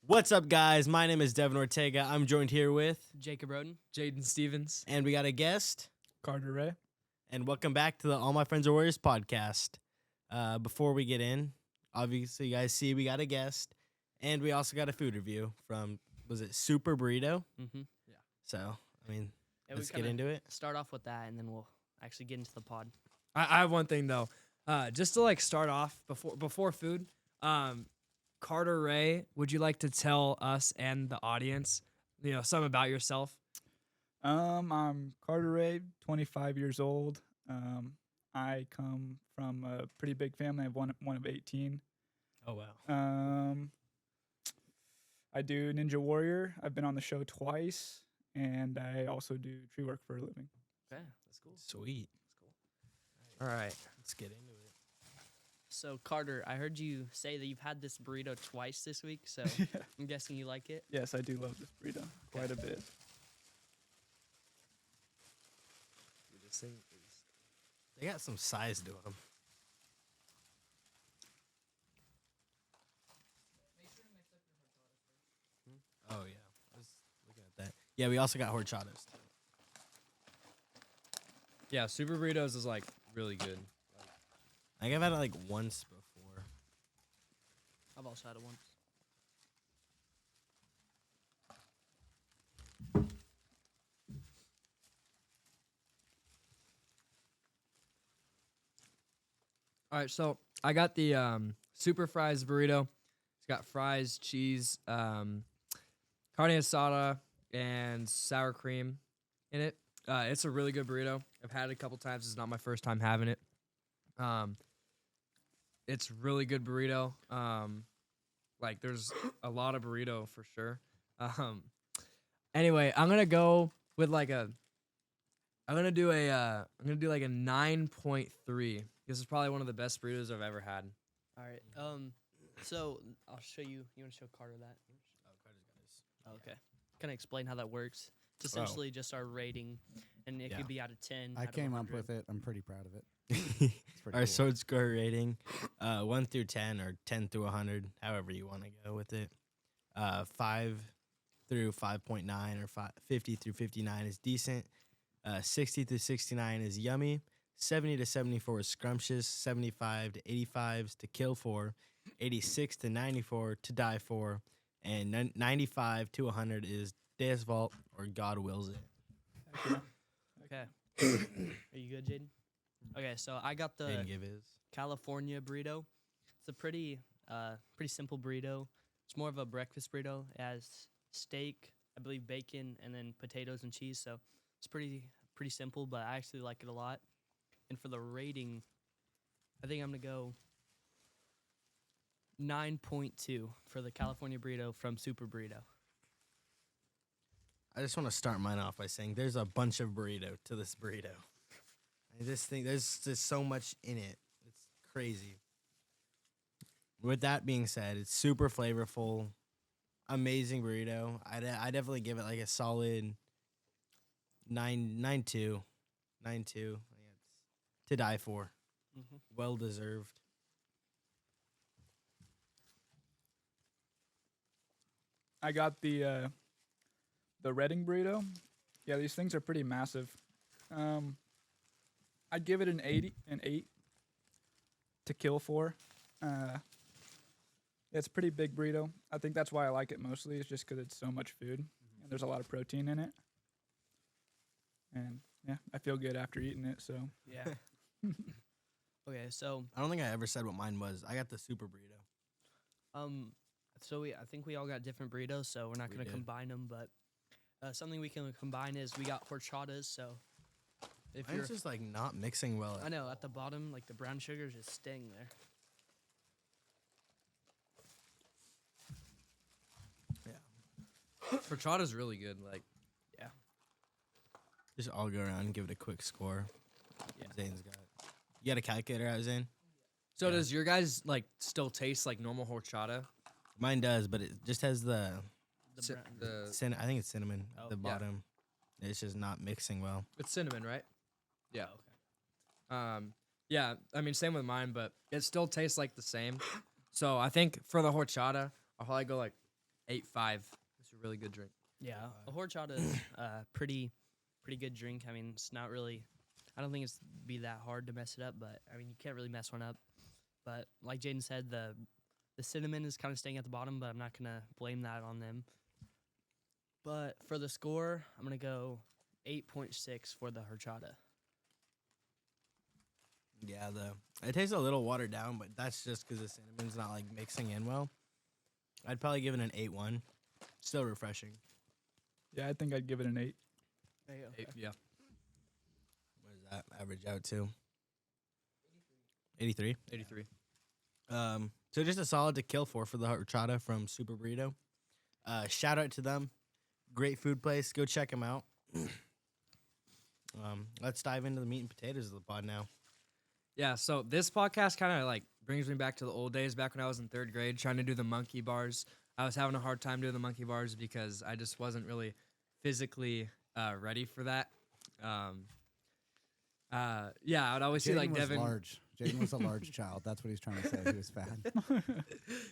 What's up, guys? My name is Devin Ortega. I'm joined here with, Jacob Roden. Jaden Stevens. and we got a guest. Carter Ray. And welcome back to the All My Friends Are Warriors podcast. Before we get in, obviously, you guys see we got a guest, and we also got a food review from, was it Super Burrito? Mm-hmm. So, I mean, Yeah, let's get into it. Start off with that, and then we'll actually get into the pod. I have one thing though, just to start off before food. Carter Ray, would you like to tell us and the audience, some about yourself? I'm Carter Ray, 25 years old. I come from a pretty big family. I'm one of 18. Oh, wow. I do Ninja Warrior. I've been on the show twice, and I also do tree work for a living. Okay, that's cool. Sweet. All right. Let's get into it. So, Carter, I heard you say that you've had this burrito twice this week, so Yeah. I'm guessing you like it. Yes, I do love this burrito quite a bit. This thing is, they got some size to them. Oh, yeah. I was looking at that. Yeah, we also got horchatas. Yeah, Super Burritos is really good. I think I've had it once before. I've also had it once. All right, so I got the Super Fries burrito. It's got fries, cheese, carne asada, and sour cream in it. It's a really good burrito. I've had it a couple times. It's not my first time having it. It's really good burrito. There's a lot of burrito for sure. Anyway, I'm gonna go with I'm gonna do a 9.3. This is probably one of the best burritos I've ever had. All right. So I'll show you. You want to show Carter that? Oh, okay. Kind of explain how that works. It's essentially just our rating, and it could be out of 10. I out of came up 100. with it. I'm pretty proud of it. Our cool. sword score rating, 1 through 10 or 10 through 100, however you want to go with it. 5 through 5.9 or 50 through 59 is decent. 60 through 69 is yummy. 70 to 74 is scrumptious. 75 to 85 is to kill for. 86 to 94 to die for. And 95 to 100 is Deus Vault or God wills it. Okay. Are you good, Jaden? Okay, so I got the Didn't give his. California burrito. It's a pretty simple burrito. It's more of a breakfast burrito. It has steak, I believe bacon, and then potatoes and cheese. So it's pretty simple, but I actually like it a lot. And for the rating, I think I'm gonna go 9.2 for the California burrito from Super Burrito. I just want to start mine off by saying there's a bunch of burrito to this burrito. This thing, there's just so much in it. It's crazy. With that being said, it's super flavorful, amazing burrito. I definitely give it a solid 9.2. 9.2. It's to die for. Mm-hmm. Well deserved. I got the Redding burrito. Yeah, these things are pretty massive. I'd give it an 8 to kill for. It's a pretty big burrito. I think that's why I like it mostly. It's just because it's so much food and there's a lot of protein in it. And yeah, I feel good after eating it. So Yeah. Okay, so I don't think I ever said what mine was. I got the super burrito. I think we all got different burritos, so we're not We gonna did. combine them. But something we can combine is we got horchatas. So if you're, Mine's just not mixing well. I know at the bottom, the brown sugar is just staying there. Horchata's really good. Just all go around and give it a quick score. Yeah. Zane's got. You got a calculator, I was in. So Yeah. does your guys still taste like normal horchata? Mine does, but it just has the The I think it's cinnamon Oh, at the yeah. bottom. It's just not mixing well. It's cinnamon, right? Yeah. okay. Yeah. I mean, same with mine, but it still tastes like the same. So I think for the horchata, I'll probably go 8.5. It's a really good drink. Yeah, a horchata is pretty good drink. I mean, it's not really. I don't think it's be that hard to mess it up, but I mean, you can't really mess one up. But like Jaden said, the cinnamon is kind of staying at the bottom, but I'm not gonna blame that on them. But for the score, I'm gonna go 8.6 for the horchata. Yeah, it tastes a little watered down, but that's just because the cinnamon's not like mixing in well. I'd probably give it an 8.1. Still refreshing. Yeah, I think I'd give it an 8. Yeah. What does that average out to? 83. 83. So just a solid to kill for the horchata from Super Burrito. Shout out to them. Great food place. Go check them out. Let's dive into the meat and potatoes of the pod now. Yeah, so this podcast kind of like brings me back to the old days, back when I was in 3rd grade, trying to do the monkey bars. I was having a hard time doing the monkey bars because I just wasn't really physically ready for that. Yeah, I would always see like Devin. Large. Jaden was a large child. That's what he's trying to say. He was fat.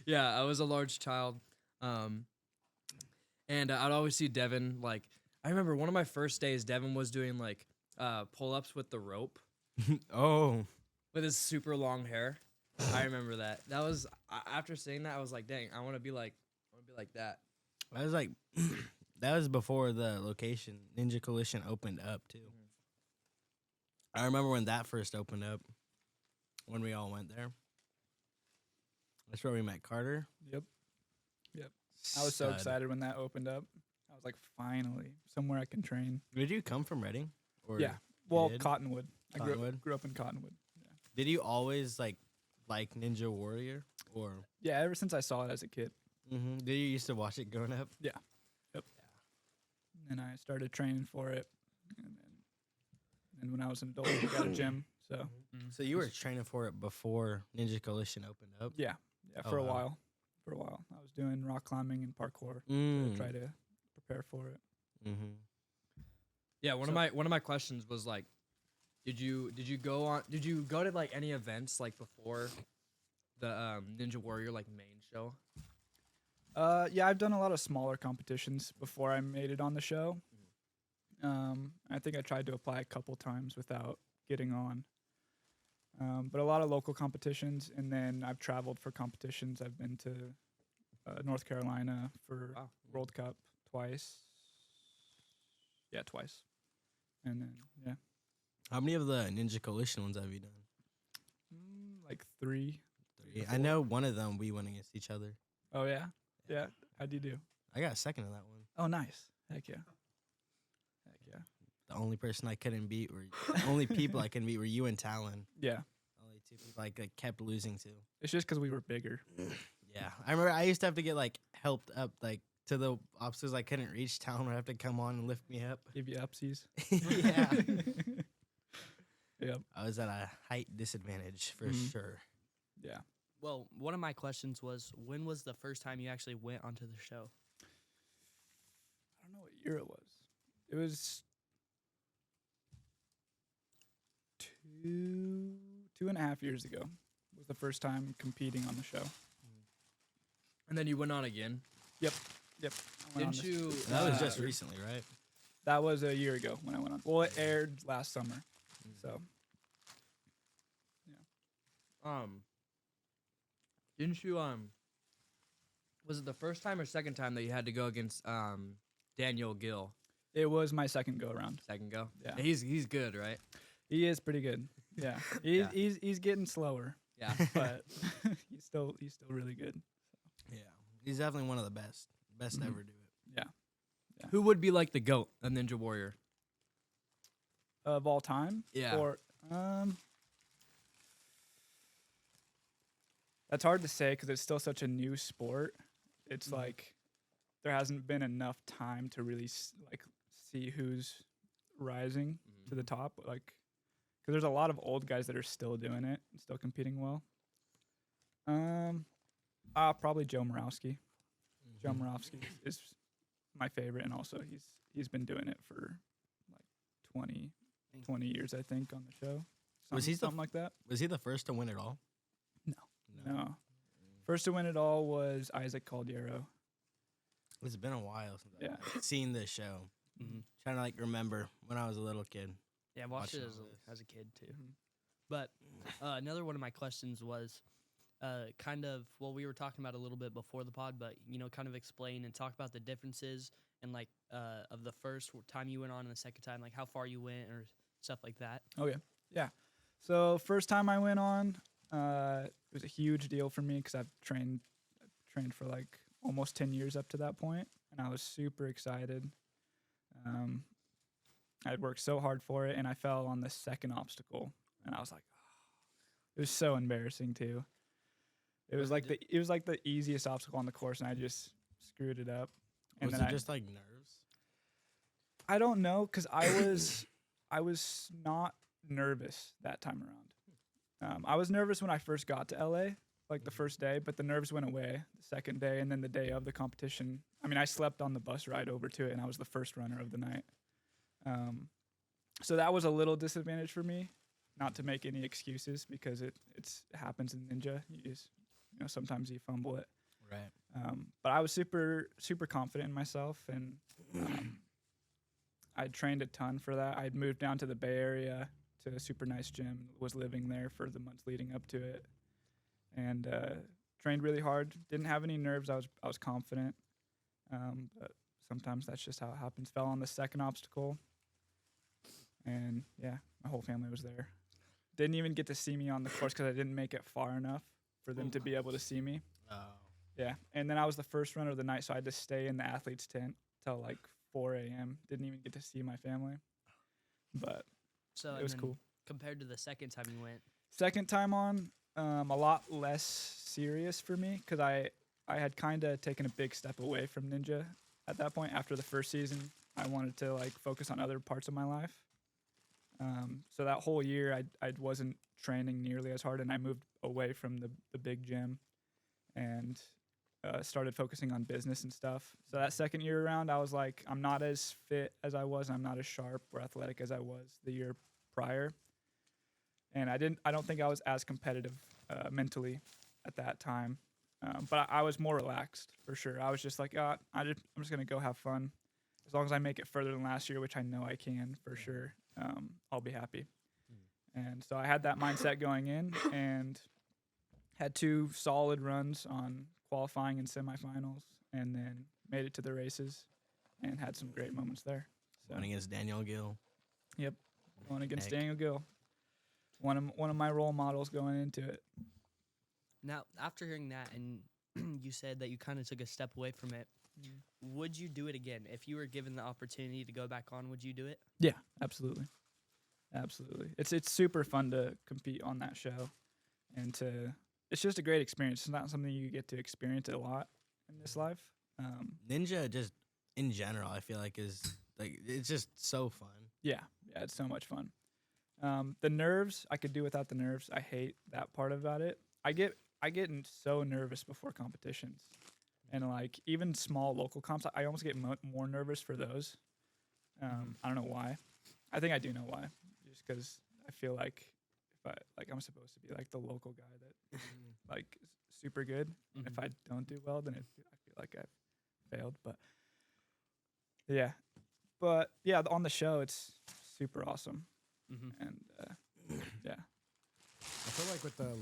Yeah, I was a large child. And I'd always see Devin, like, I remember one of my first days, Devin was doing, like, pull-ups with the rope. Oh. With his super long hair. I remember that. That was, after seeing that, I was like, dang, I want to be like that. I was like, that was before the location, Ninja Coalition, opened up, too. I remember when that first opened up, when we all went there. That's where we met Carter. Yep. I was so excited when that opened up. I was like, finally, somewhere I can train. Did you come from Reading? Or Yeah. Well, did? Cottonwood. I Cottonwood? grew up in Cottonwood. Yeah. Did you always like Ninja Warrior? Or Yeah, ever since I saw it as a kid. Did you used to watch it growing up? Yeah. Yep. Yeah. And I started training for it. And when I was an adult, I got a gym. So So you were training for it before Ninja Coalition opened up? yeah, Oh, for a wow. while. For a while, I was doing rock climbing and parkour Mm. to try to prepare for it. Mm-hmm. Yeah, one of my questions was like, did you go to like any events like before the Ninja Warrior like main show? Yeah, I've done a lot of smaller competitions before I made it on the show. I think I tried to apply a couple times without getting on. But a lot of local competitions, and then I've traveled for competitions. I've been to North Carolina for Wow. World Cup twice. Yeah, twice. And then, yeah, How many of the Ninja Coalition ones have you done? like 3. Three. I know one of them we went against each other. Oh, yeah? Yeah. How'd you do? I got second in that one. Oh, nice. Heck yeah. Heck yeah. The only person I couldn't beat were only people I couldn't beat were you and Talon. Yeah. Only two people I kept losing to. It's just because we were bigger. Yeah, I remember I used to have to get like helped up like to the obstacles I couldn't reach. Talon would have to come on and lift me up. Give you upsies. Yeah, Yep. I was at a height disadvantage for Mhm. sure. Yeah. Well, one of my questions was, when was the first time you actually went onto the show? I don't know what year it was. It was 2.5 years ago. Was the first time competing on the show. And then you went on again. Yep. I went on Didn't this- you? That was just recently, right? That was a year ago when I went on. Well, it aired last summer. So Didn't you was it the first time or second time that you had to go against Daniel Gill? it was my second go around. Second go. Yeah. He's good, right? He is pretty good. Yeah. He's getting slower, Yeah. but he's still really good. Yeah, he's definitely one of the best Mhm. ever do it. Yeah. Who would be like the GOAT, a Ninja Warrior? Of all time? Yeah. Or that's hard to say because it's still such a new sport. It's like there hasn't been enough time to really see who's rising to the top. Like, because there's a lot of old guys that are still doing it and still competing well. Probably Joe Morawski. Joe Morawski is my favorite, and also he's been doing it for like 20 years, I think, on the show. Was he the something like that? Was he the first to win it all? No. First to win it all was Isaac Caldiero. It's been a while since Yeah. I've seen this show. Mhm. Trying to like remember when I was a little kid. Yeah, I watched it Watching as all this. as a kid too. Mhm. But another one of my questions was kind of well, we were talking about it a little bit before the pod, but kind of explain and talk about the differences and like of the first time you went on and the second time, like how far you went or stuff like that. Okay. Yeah. So first time I went on, it was a huge deal for me because I've trained for like almost 10 years up to that point, and I was super excited. I'd worked so hard for it, and I fell on the second obstacle, and I was like, it was so embarrassing too. It was like the easiest obstacle on the course, and I just screwed it up. And Was then it just like nerves? I don't know, because I was not nervous that time around. I was nervous when I first got to LA, like the first day, but the nerves went away the second day, and then the day of the competition. I mean, I slept on the bus ride over to it, and I was the first runner of the night. So that was a little disadvantage for me, not to make any excuses, because it happens in Ninja. Sometimes you fumble it. Right. But I was super confident in myself, and I trained a ton for that. I'd moved down to the Bay Area to a super nice gym, was living there for the months leading up to it, and trained really hard. Didn't have any nerves. I was confident, but sometimes that's just how it happens. Fell on the second obstacle, and yeah, my whole family was there. Didn't even get to see me on the course because I didn't make it far enough for them to be able to see me. Oh. Yeah, and then I was the first runner of the night, so I had to stay in the athlete's tent till like 4 a.m. Didn't even get to see my family, but So it was cool. compared to the second time you went. Second time on, a lot less serious for me because I had kind of taken a big step away from Ninja at that point. After the first season, I wanted to like focus on other parts of my life. So that whole year, I wasn't training nearly as hard, and I moved away from the big gym and started focusing on business and stuff. So that second year around, I was like, I'm not as fit as I was, and I'm not as sharp or athletic as I was the year prior. And I don't think I was as competitive mentally at that time. But I was more relaxed for sure. I was just like, I'm just gonna go have fun. As long as I make it further than last year, which I know I can for sure, I'll be happy. And so I had that mindset going in, and had 2 solid runs on qualifying and semifinals, and then made it to the races, and had some great moments there. So Going against Daniel Gill. going against Heck. Daniel Gill, one of my role models going into it. Now, after hearing that, and you said that you kind of took a step away from it, would you do it again if you were given the opportunity to go back on? Would you do it? Yeah, absolutely. It's super fun to compete on that show, and it's just a great experience. It's not something you get to experience a lot in this life. Ninja just in general, I feel like is like it's just so fun. Yeah, it's so much fun. The nerves, I could do without the nerves. I hate that part about it. I get so nervous before competitions, and like even small local comps, I almost get more nervous for those. I don't know why. I think I do know why. Just because I feel like I'm supposed to be like the local guy that like is super good. And if I don't do well, then I feel like I've failed. But yeah, on the show it's super awesome. And yeah. I feel like with the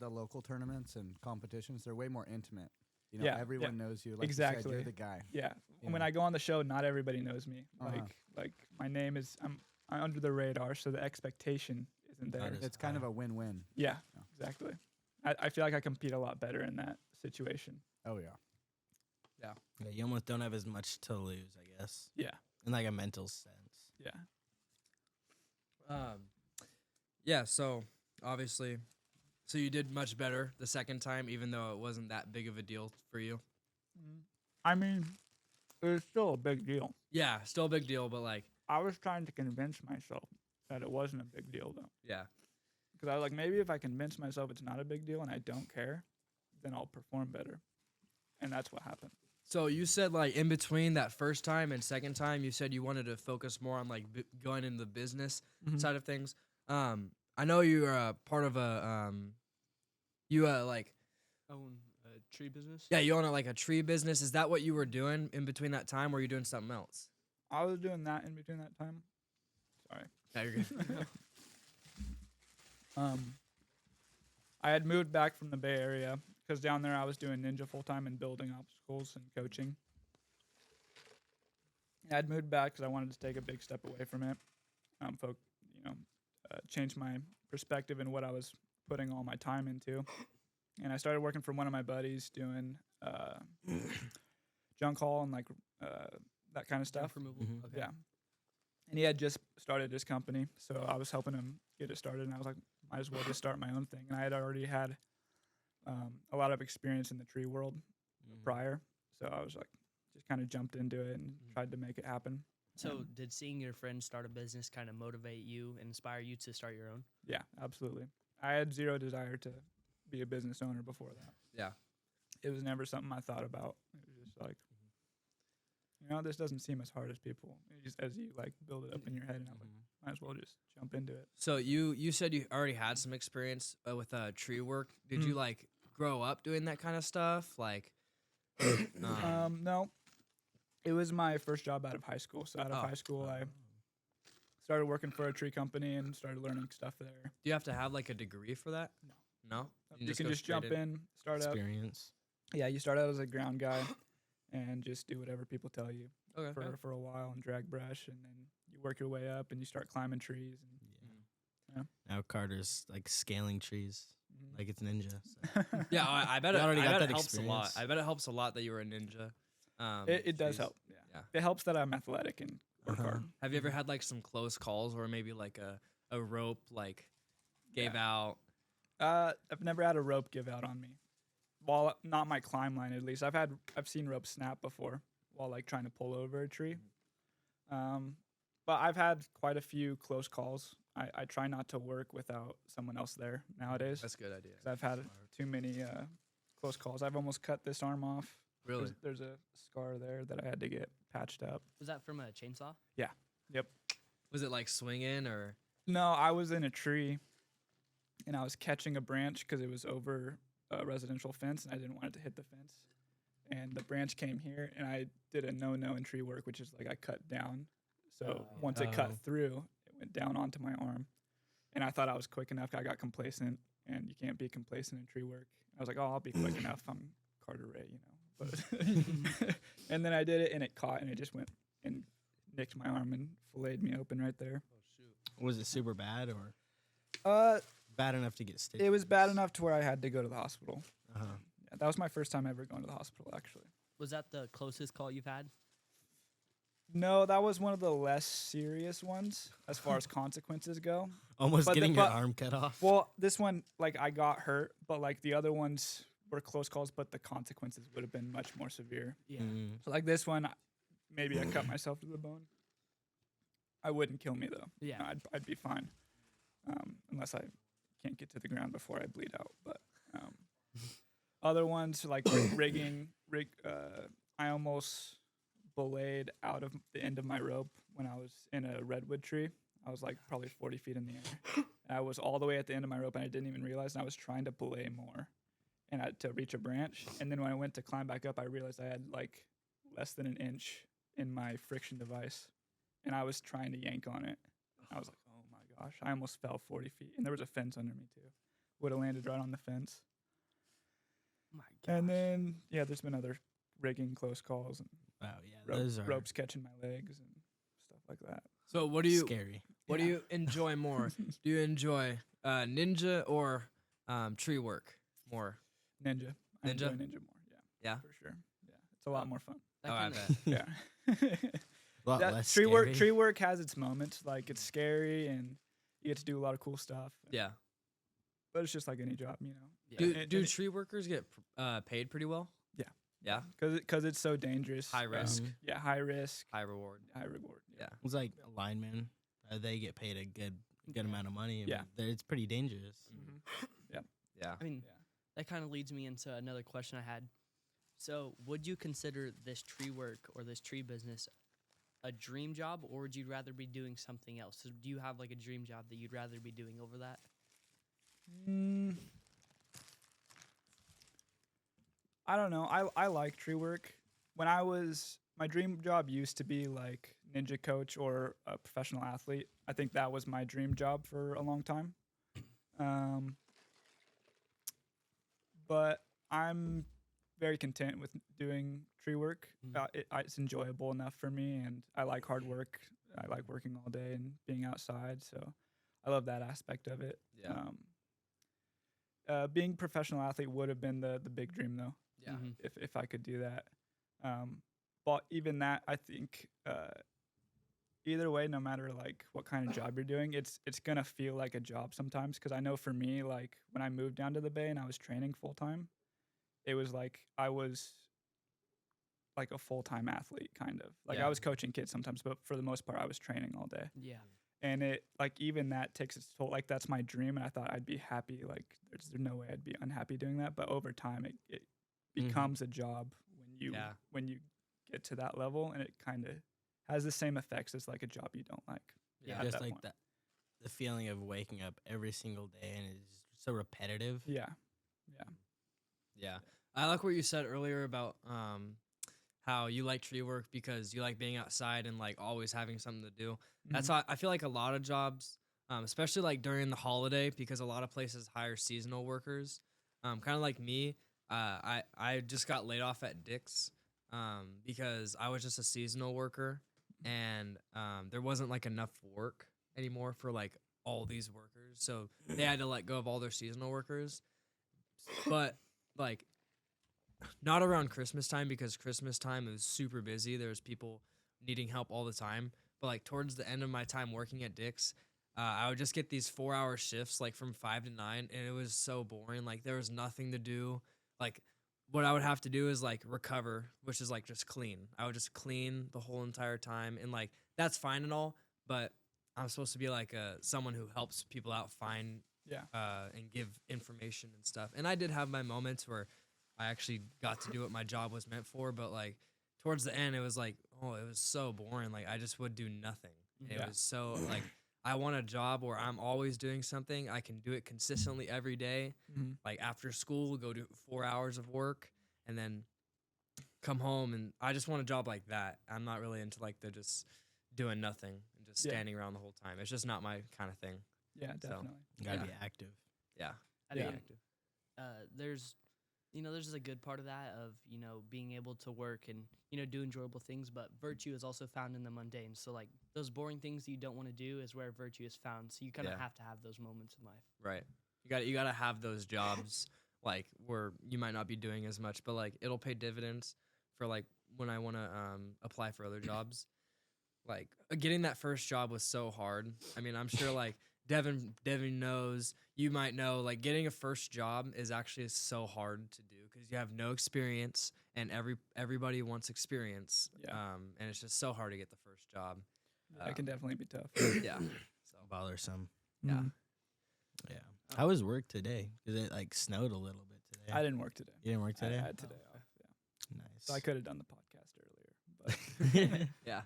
local tournaments and competitions, they're way more intimate. Yeah, Everyone knows you. Like exactly. You said, you're the guy. Yeah. You When know. I go on the show, not everybody knows me. Uh-huh. Like my name is I'm under the radar, so the expectation isn't there. That is It's kind of a win-win. Yeah, Yeah. exactly. I feel like I compete a lot better in that situation. Oh yeah. Yeah, you almost don't have as much to lose, I guess, Yeah. in like a mental sense. Yeah. Yeah, so obviously, so you did much better the second time, even though it wasn't that big of a deal for you. I mean, it was still a big deal. Yeah, still a big deal, but like, I was trying to convince myself that it wasn't a big deal though. yeah, Because I was like, maybe if I convince myself it's not a big deal and I don't care, then I'll perform better. And that's what happened. So you said like in between that first time and second time, you said you wanted to focus more on like going into the business side of things. I know you are part of a like Own tree business? Yeah, you own like a tree business. Is that what you were doing in between that time, or were you doing something else? I was doing that in between that time. Sorry. Yeah, you're good. I had moved back from the Bay Area because down there I was doing ninja full time and building obstacles and coaching. I'd moved back because I wanted to take a big step away from it. Change my perspective and what I was putting all my time into. And I started working for one of my buddies doing junk haul and that kind of stuff. Junk removal? Mhm. Okay. Yeah. And he had just started his company, so I was helping him get it started. And I was like, might as well just start my own thing. And I had already had a lot of experience in the tree world prior, so I was like, just kind of jumped into it and tried to make it happen. So did seeing your friends start a business kind of motivate you and inspire you to start your own? Yeah, absolutely. I had zero desire to be a business owner before that. Yeah. It was never something I thought about. It was just like, this doesn't seem as hard as people. Just as you like build it up in your head, and I was like, might as well just jump into it. So you said you already had some experience with tree work. Did you like grow up doing that kind of stuff? Like, No, it was my first job out of high school. So out of high school, I started working for a tree company and started learning stuff there. do you have to have like a degree for that? No. You can go just straight jump in, start out. Experience. Yeah, you start out as a ground guy and just do whatever people tell you Okay. for a while and drag brush, and then you work your way up and you start climbing trees. And Now Carter's like scaling trees like it's ninja. So. Yeah, I bet You it. already I got bet that it helps a lot. experience. I bet it helps a lot that you were a ninja. it does jeez. help. Yeah. Yeah. It helps that I'm athletic and work hard. Have you ever had like some close calls where maybe like a rope like gave out? I've never had a rope give out on me. While not my climb line, at least. I've seen rope snap before while like trying to pull over a tree. But I've had quite a few close calls. I try not to work without someone else there nowadays. That's a good idea. 'Cause I've had too many close calls. I've almost cut this arm off. Really? There's a scar there that I had to get patched up. Was that from a chainsaw? Yep. Was it like swinging or? No, I was in a tree, and I was catching a branch because it was over a residential fence, and I didn't want it to hit the fence. And the branch came here, and I did a no-no in tree work, which is like I cut down. So once it cut through, it went down onto my arm. And I thought I was quick enough. I got complacent, and you can't be complacent in tree work. I was like, oh, I'll be quick enough. I'm Carter Ray, But and then I did it, and it caught, and it just went and nicked my arm and filleted me open right there. Was it super bad or bad enough to get stitched? It was bad enough to where I had to go to the hospital. Uh-huh. Yeah, that was my first time ever going to the hospital, actually. Was that the closest call you've had? No, that was one of the less serious ones as far as consequences go. Almost But the- getting your but- arm cut off. Well, this one, like, I got hurt, but, like, the other ones were close calls, but the consequences would have been much more severe. Yeah. So, like, this one, maybe I cut myself to the bone. I wouldn't kill me, though. Yeah. You know, I'd be fine, unless I can't get to the ground before I bleed out. But other ones, like I almost belayed out of the end of my rope when I was in a redwood tree. I was like probably 40 feet in the air. And I was all the way at the end of my rope, and I didn't even realize. And I was trying to belay more, and to reach a branch. And then when I went to climb back up, I realized I had like less than an inch in my friction device, and I was trying to yank on it. I was like, oh my gosh, I almost fell 40 feet, and there was a fence under me too. Would have landed right on the fence. Oh my gosh. And then there's been other rigging close calls and Wow, yeah, those are ropes catching my legs and stuff like that. So what do you scary. what do you enjoy more? Do you enjoy ninja or tree work more? Ninja. I enjoy Ninja? ninja more. Yeah. Yeah? For sure. Yeah. It's a lot more fun. That Oh, I kinda- bet. Yeah. A lot That less tree scary. work has its moments. Like it's scary and you get to do a lot of cool stuff. Yeah. But it's just like any job, you know. Yeah. Do And- tree workers get paid pretty well? Yeah. Yeah. Because it's so dangerous. High risk, Mhm. Yeah, high risk, high reward. high reward. Yeah. It's like linemen. They get paid a good amount of money. Yeah. It's pretty dangerous. Yeah. I mean, Yeah. that kind of leads me into another question I had. So, would you consider this tree work or this tree business a dream job, or would you rather be doing something else? So do you have like a dream job that you'd rather be doing over that? I don't know. I like tree work. My dream job used to be like ninja coach or a professional athlete. I think that was my dream job for a long time. Um, but I'm very content with doing tree work. It's enjoyable enough for me, and I like hard work. I like working all day and being outside, so I love that aspect of it. Yeah. Being professional athlete would have been the big dream though, Yeah. if I could do that. But even that, I think either way, no matter like what kind of job you're doing, it's gonna feel like a job sometimes. Because I know for me, like when I moved down to the Bay and I was training full time, it was like I was like a full time athlete, kind of. Like Yeah. I was coaching kids sometimes, but for the most part, I was training all day. Yeah. And it like even that takes its toll. Like that's my dream, and I thought I'd be happy. Like there's no way I'd be unhappy doing that. But over time, it becomes a job when you get to that level, and it kind of has the same effects as like a job you don't like. Yeah. at Just that like point. that, the feeling of waking up every single day and it's so repetitive. Yeah. Yeah. I like what you said earlier about how you like tree work because you like being outside and like always having something to do. That's Mhm. how I feel like a lot of jobs, especially like during the holiday, because a lot of places hire seasonal workers. Kind of like me, I just got laid off at Dick's because I was just a seasonal worker and there wasn't like enough work anymore for like all these workers, so they had to let go of all their seasonal workers. But like not around Christmas time because Christmas time is super busy. There's people needing help all the time. But like towards the end of my time working at Dick's, I would just get these 4-hour shifts like from 5 to 9, and it was so boring. Like there was nothing to do. Like what I would have to do is like recover, which is like just clean. I would just clean the whole entire time, and like that's fine and all, but I'm supposed to be like someone who helps people out find Yeah. and give information and stuff. And I did have my moments where I actually got to do what my job was meant for, but like towards the end, it was like, oh, it was so boring. Like I just would do nothing. And Yeah. It was so like I want a job where I'm always doing something. I can do it consistently every day. Mhm. Like after school, go do 4 hours of work and then come home. And I just want a job like that. I'm not really into like the just doing nothing and just Yeah. standing around the whole time. It's just not my kind of thing. Yeah, So, definitely. You gotta Yeah. be active. Yeah. I Yeah. think there's there's a good part of that of being able to work and do enjoyable things, but virtue is also found in the mundane. So like those boring things you don't want to do is where virtue is found. So you kind of Yeah. have to have those moments in life. Right. You gotta have those jobs like where you might not be doing as much, but like it'll pay dividends for like when I want to apply for other jobs. Like getting that first job was so hard. I mean, I'm sure like Devin knows, you might know, like getting a first job is actually so hard to do because you have no experience and everybody wants experience. Yeah. And it's just so hard to get the first job. That can definitely be tough. Yeah. So bothersome. Yeah. Mhm. Yeah. How was work today? Because it like snowed a little bit today. I didn't work today. You didn't work I today? had today Oh, off. Yeah. Nice. So I could have done the podcast earlier, but Yeah.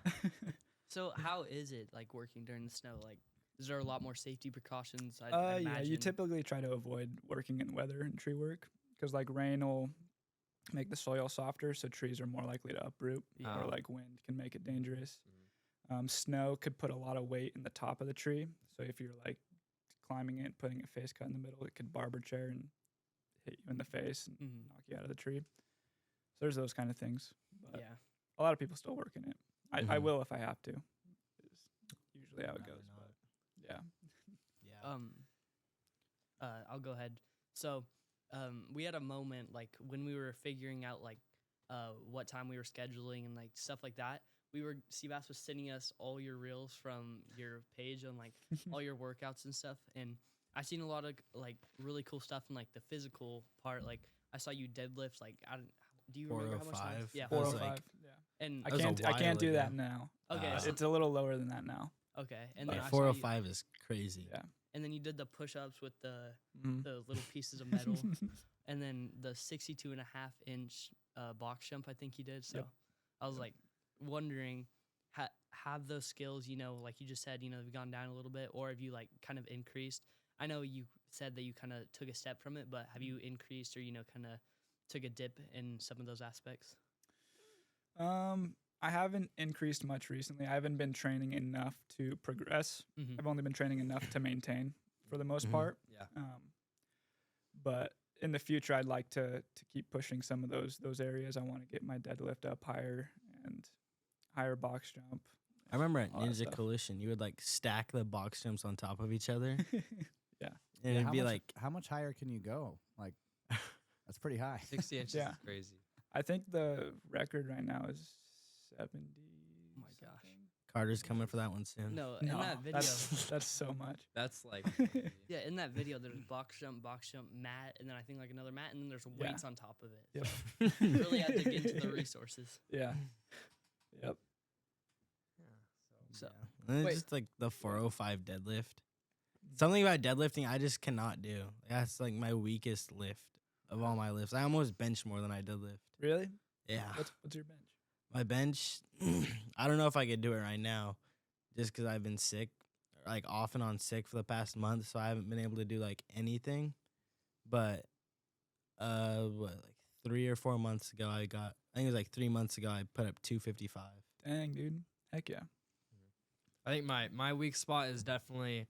So how is it like working during the snow? Like, is there a lot more safety precautions? I'd yeah, you imagine. typically try to avoid working in weather and tree work because like rain will make the soil softer, so trees are more likely to uproot, Yeah. or like wind can make it dangerous. Snow could put a lot of weight in the top of the tree, so if you're like climbing it, putting a face cut in the middle, it could barber chair and hit you in the face and Mhm. knock you out of the tree. So there's those kind of things. But Yeah. a lot of people still work in it. I Mhm. will if I have to. Is usually how it Probably goes. not. But yeah. Yeah. I'll go ahead. So, we had a moment like when we were figuring out like what time we were scheduling and like stuff like that. Seabass was sending us all your reels from your page on like all your workouts and stuff, and I seen a lot of like really cool stuff in like the physical part. Like I saw you deadlift like do you remember how much that was? 405. Yeah, That was 405. like- Yeah. and I That was a can't do while that ago. now. okay, Uh, so- It's a little lower than that now. okay, and But then I saw you, 405 is crazy. Yeah. and then you did the push-ups with the Mhm. little pieces of metal. And then the 62.5-inch box jump, I think you did. So Yep. I was like wondering, have those skills, like you just said, have gone down a little bit, or have you like kind of increased? I know you said that you kind of took a step from it, but have you increased or kind of took a dip in some of those aspects? I haven't increased much recently. I haven't been training enough to progress. Mm-hmm. I've only been training enough to maintain for the most Mhm. part. Yeah. But in the future, I'd like to keep pushing some of those areas. I want to get my deadlift up higher and higher box jump. I remember at all that Ninja stuff. Coalition, you would like stack the box jumps on top of each other, Yeah. and it'd be like, how much higher can you go? Like, that's pretty high. 60 inches Yeah. is crazy. I think the record right now is 70. Oh my gosh. something. Carter's coming for that one soon. No, in No, that video, that's so much. That's like yeah, in that video, there's box jump, mat, and then I think like another mat, and then there's weights on top of it. Yep. So you really had to get into the resources. Yeah. Yep. So And it's Wait. just like the 405 deadlift. Something about deadlifting I just cannot do. That's like my weakest lift of all my lifts. I almost bench more than I deadlift. Really? Yeah. What's your bench? My bench, I don't know if I could do it right now just because I've been sick, like off and on sick for the past month. So I haven't been able to do like anything. But, like 3 or 4 months ago, I think it was like 3 months ago, I put up 255. Dang, dude. Heck yeah. I think my weak spot is definitely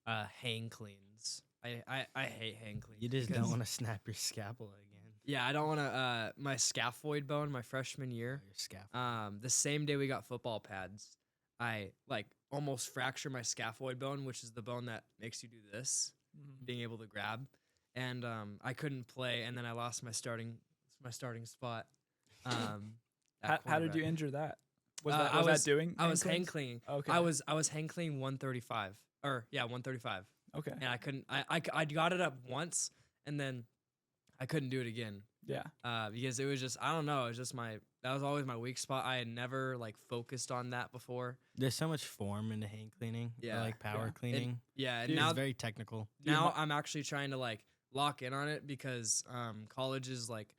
hang cleans. I hate hang cleans. You just because- don't want to snap your scapula again. Yeah, I don't want to. My scaphoid bone, my freshman year. Your scapula. The same day we got football pads, I like almost fractured my scaphoid bone, which is the bone that makes you do this, being able to grab, and I couldn't play, and then I lost my starting spot. at How did you cornerback. injure that? Was I that was- doing? I was hang cleans? clean. Okay. I was hang clean 135 or 135, Okay. and I couldn't. I got it up once, and then I couldn't do it again. Yeah. Because it was just I don't know. It was just that was always my weak spot. I had never like focused on that before. There's so much form into hang cleaning. Or Yeah. like power Yeah. cleaning. Yeah, and Dude, now It's very technical. now I'm actually trying to like lock in on it because colleges like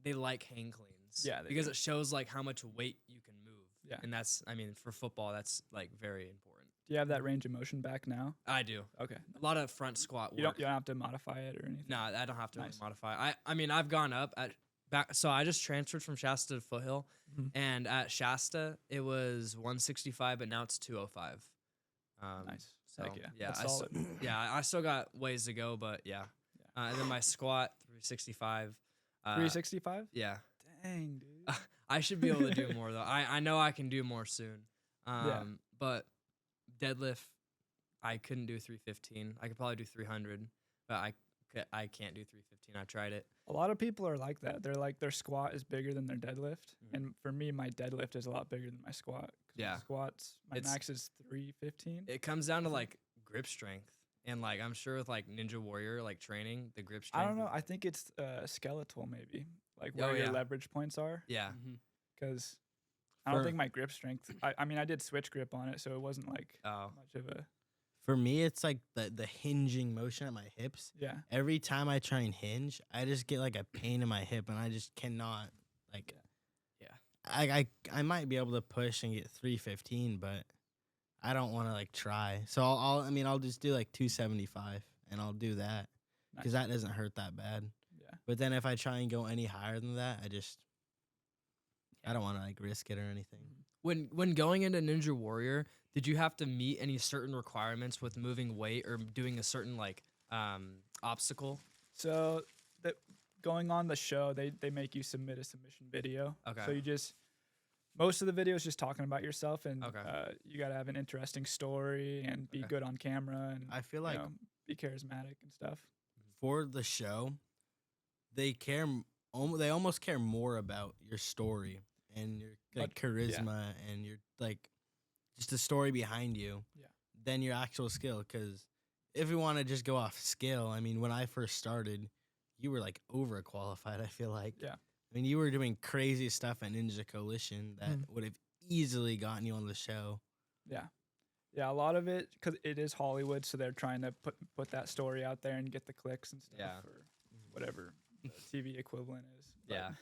they like hang cleans. Yeah, they because do. it shows like how much weight you can move. Yeah. and that's for football that's like very important. Do you have that range of motion back now? I do Okay. a lot of front squat work. You don't have to modify it or anything. No, I don't have to Nice. modify. I've gone up at back. So I just transferred from Shasta to Foothill, Mhm. and at Shasta it was 165, but now it's 205. Nice. So Heck yeah. yeah, That's I s- solid. yeah, I still got ways to go, but yeah. And then my squat 365. 365? Yeah, Dang, dude. I should be able to do more though. I know I can do more soon. But deadlift, I couldn't do 315. I could probably do 300, but I can't do 315. I tried it. A lot of people are like that. They're like their squat is bigger than their deadlift, Mhm. and for me, my deadlift is a lot bigger than my squat. 'Cause my Yeah. squats. My It's- max is 315. It comes down to like grip strength, and like I'm sure with like Ninja Warrior like training, the grip strength. I don't know. is- I think it's skeletal maybe, like Oh, where your yeah. leverage points are. yeah, Mm-hmm. Because I don't For- think my grip strength. I mean, I did switch grip on it, so it wasn't like oh much of a For me, it's like the hinging motion at my hips. yeah. Every time I try and hinge, I just get like a pain in my hip, and I just cannot like. Yeah. I might be able to push and get 315, but I don't want to like try. So I'll just do like 275, and I'll do that because Nice. that doesn't hurt that bad. Yeah. But then if I try and go any higher than that, I don't want to like risk it or anything. when going into Ninja Warrior, did you have to meet any certain requirements with moving weight or doing a certain like obstacle? So that going on the show, they make you submit a submission video. Okay. So you just most of the video is just talking about yourself, and Okay. you gotta have an interesting story and be Okay. good on camera and I feel like you know, be charismatic and stuff. for the show, they care. They almost care more about your story and your like But- yeah. charisma and your like just the story behind you Yeah. than your actual skill. Because if we want to just go off skill, I mean, when I first started, you were like overqualified. I feel like. Yeah. I mean, you were doing crazy stuff at Ninja Coalition that Mhm. would have easily gotten you on the show. Yeah, a lot of it because it is Hollywood, so they're trying to put that story out there and get the clicks and stuff Yeah. or whatever the TV equivalent is. Yeah.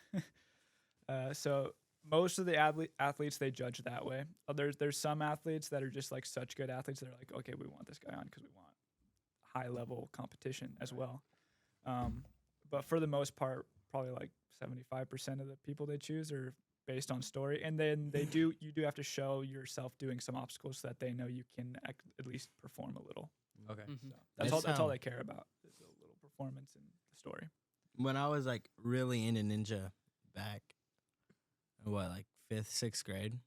So most of the athletes they judge that way. There's some athletes that are just like such good athletes that are like, okay, we want this guy on because we want high level competition as well. but for the most part, probably like 75% of the people they choose are based on story. And then you do have to show yourself doing some obstacles so that they know you can at least perform a little. Okay. Mhm. So that's It's, all um, they care about is a little performance in the story. When I was like really into ninja back, like 5th, 6th grade,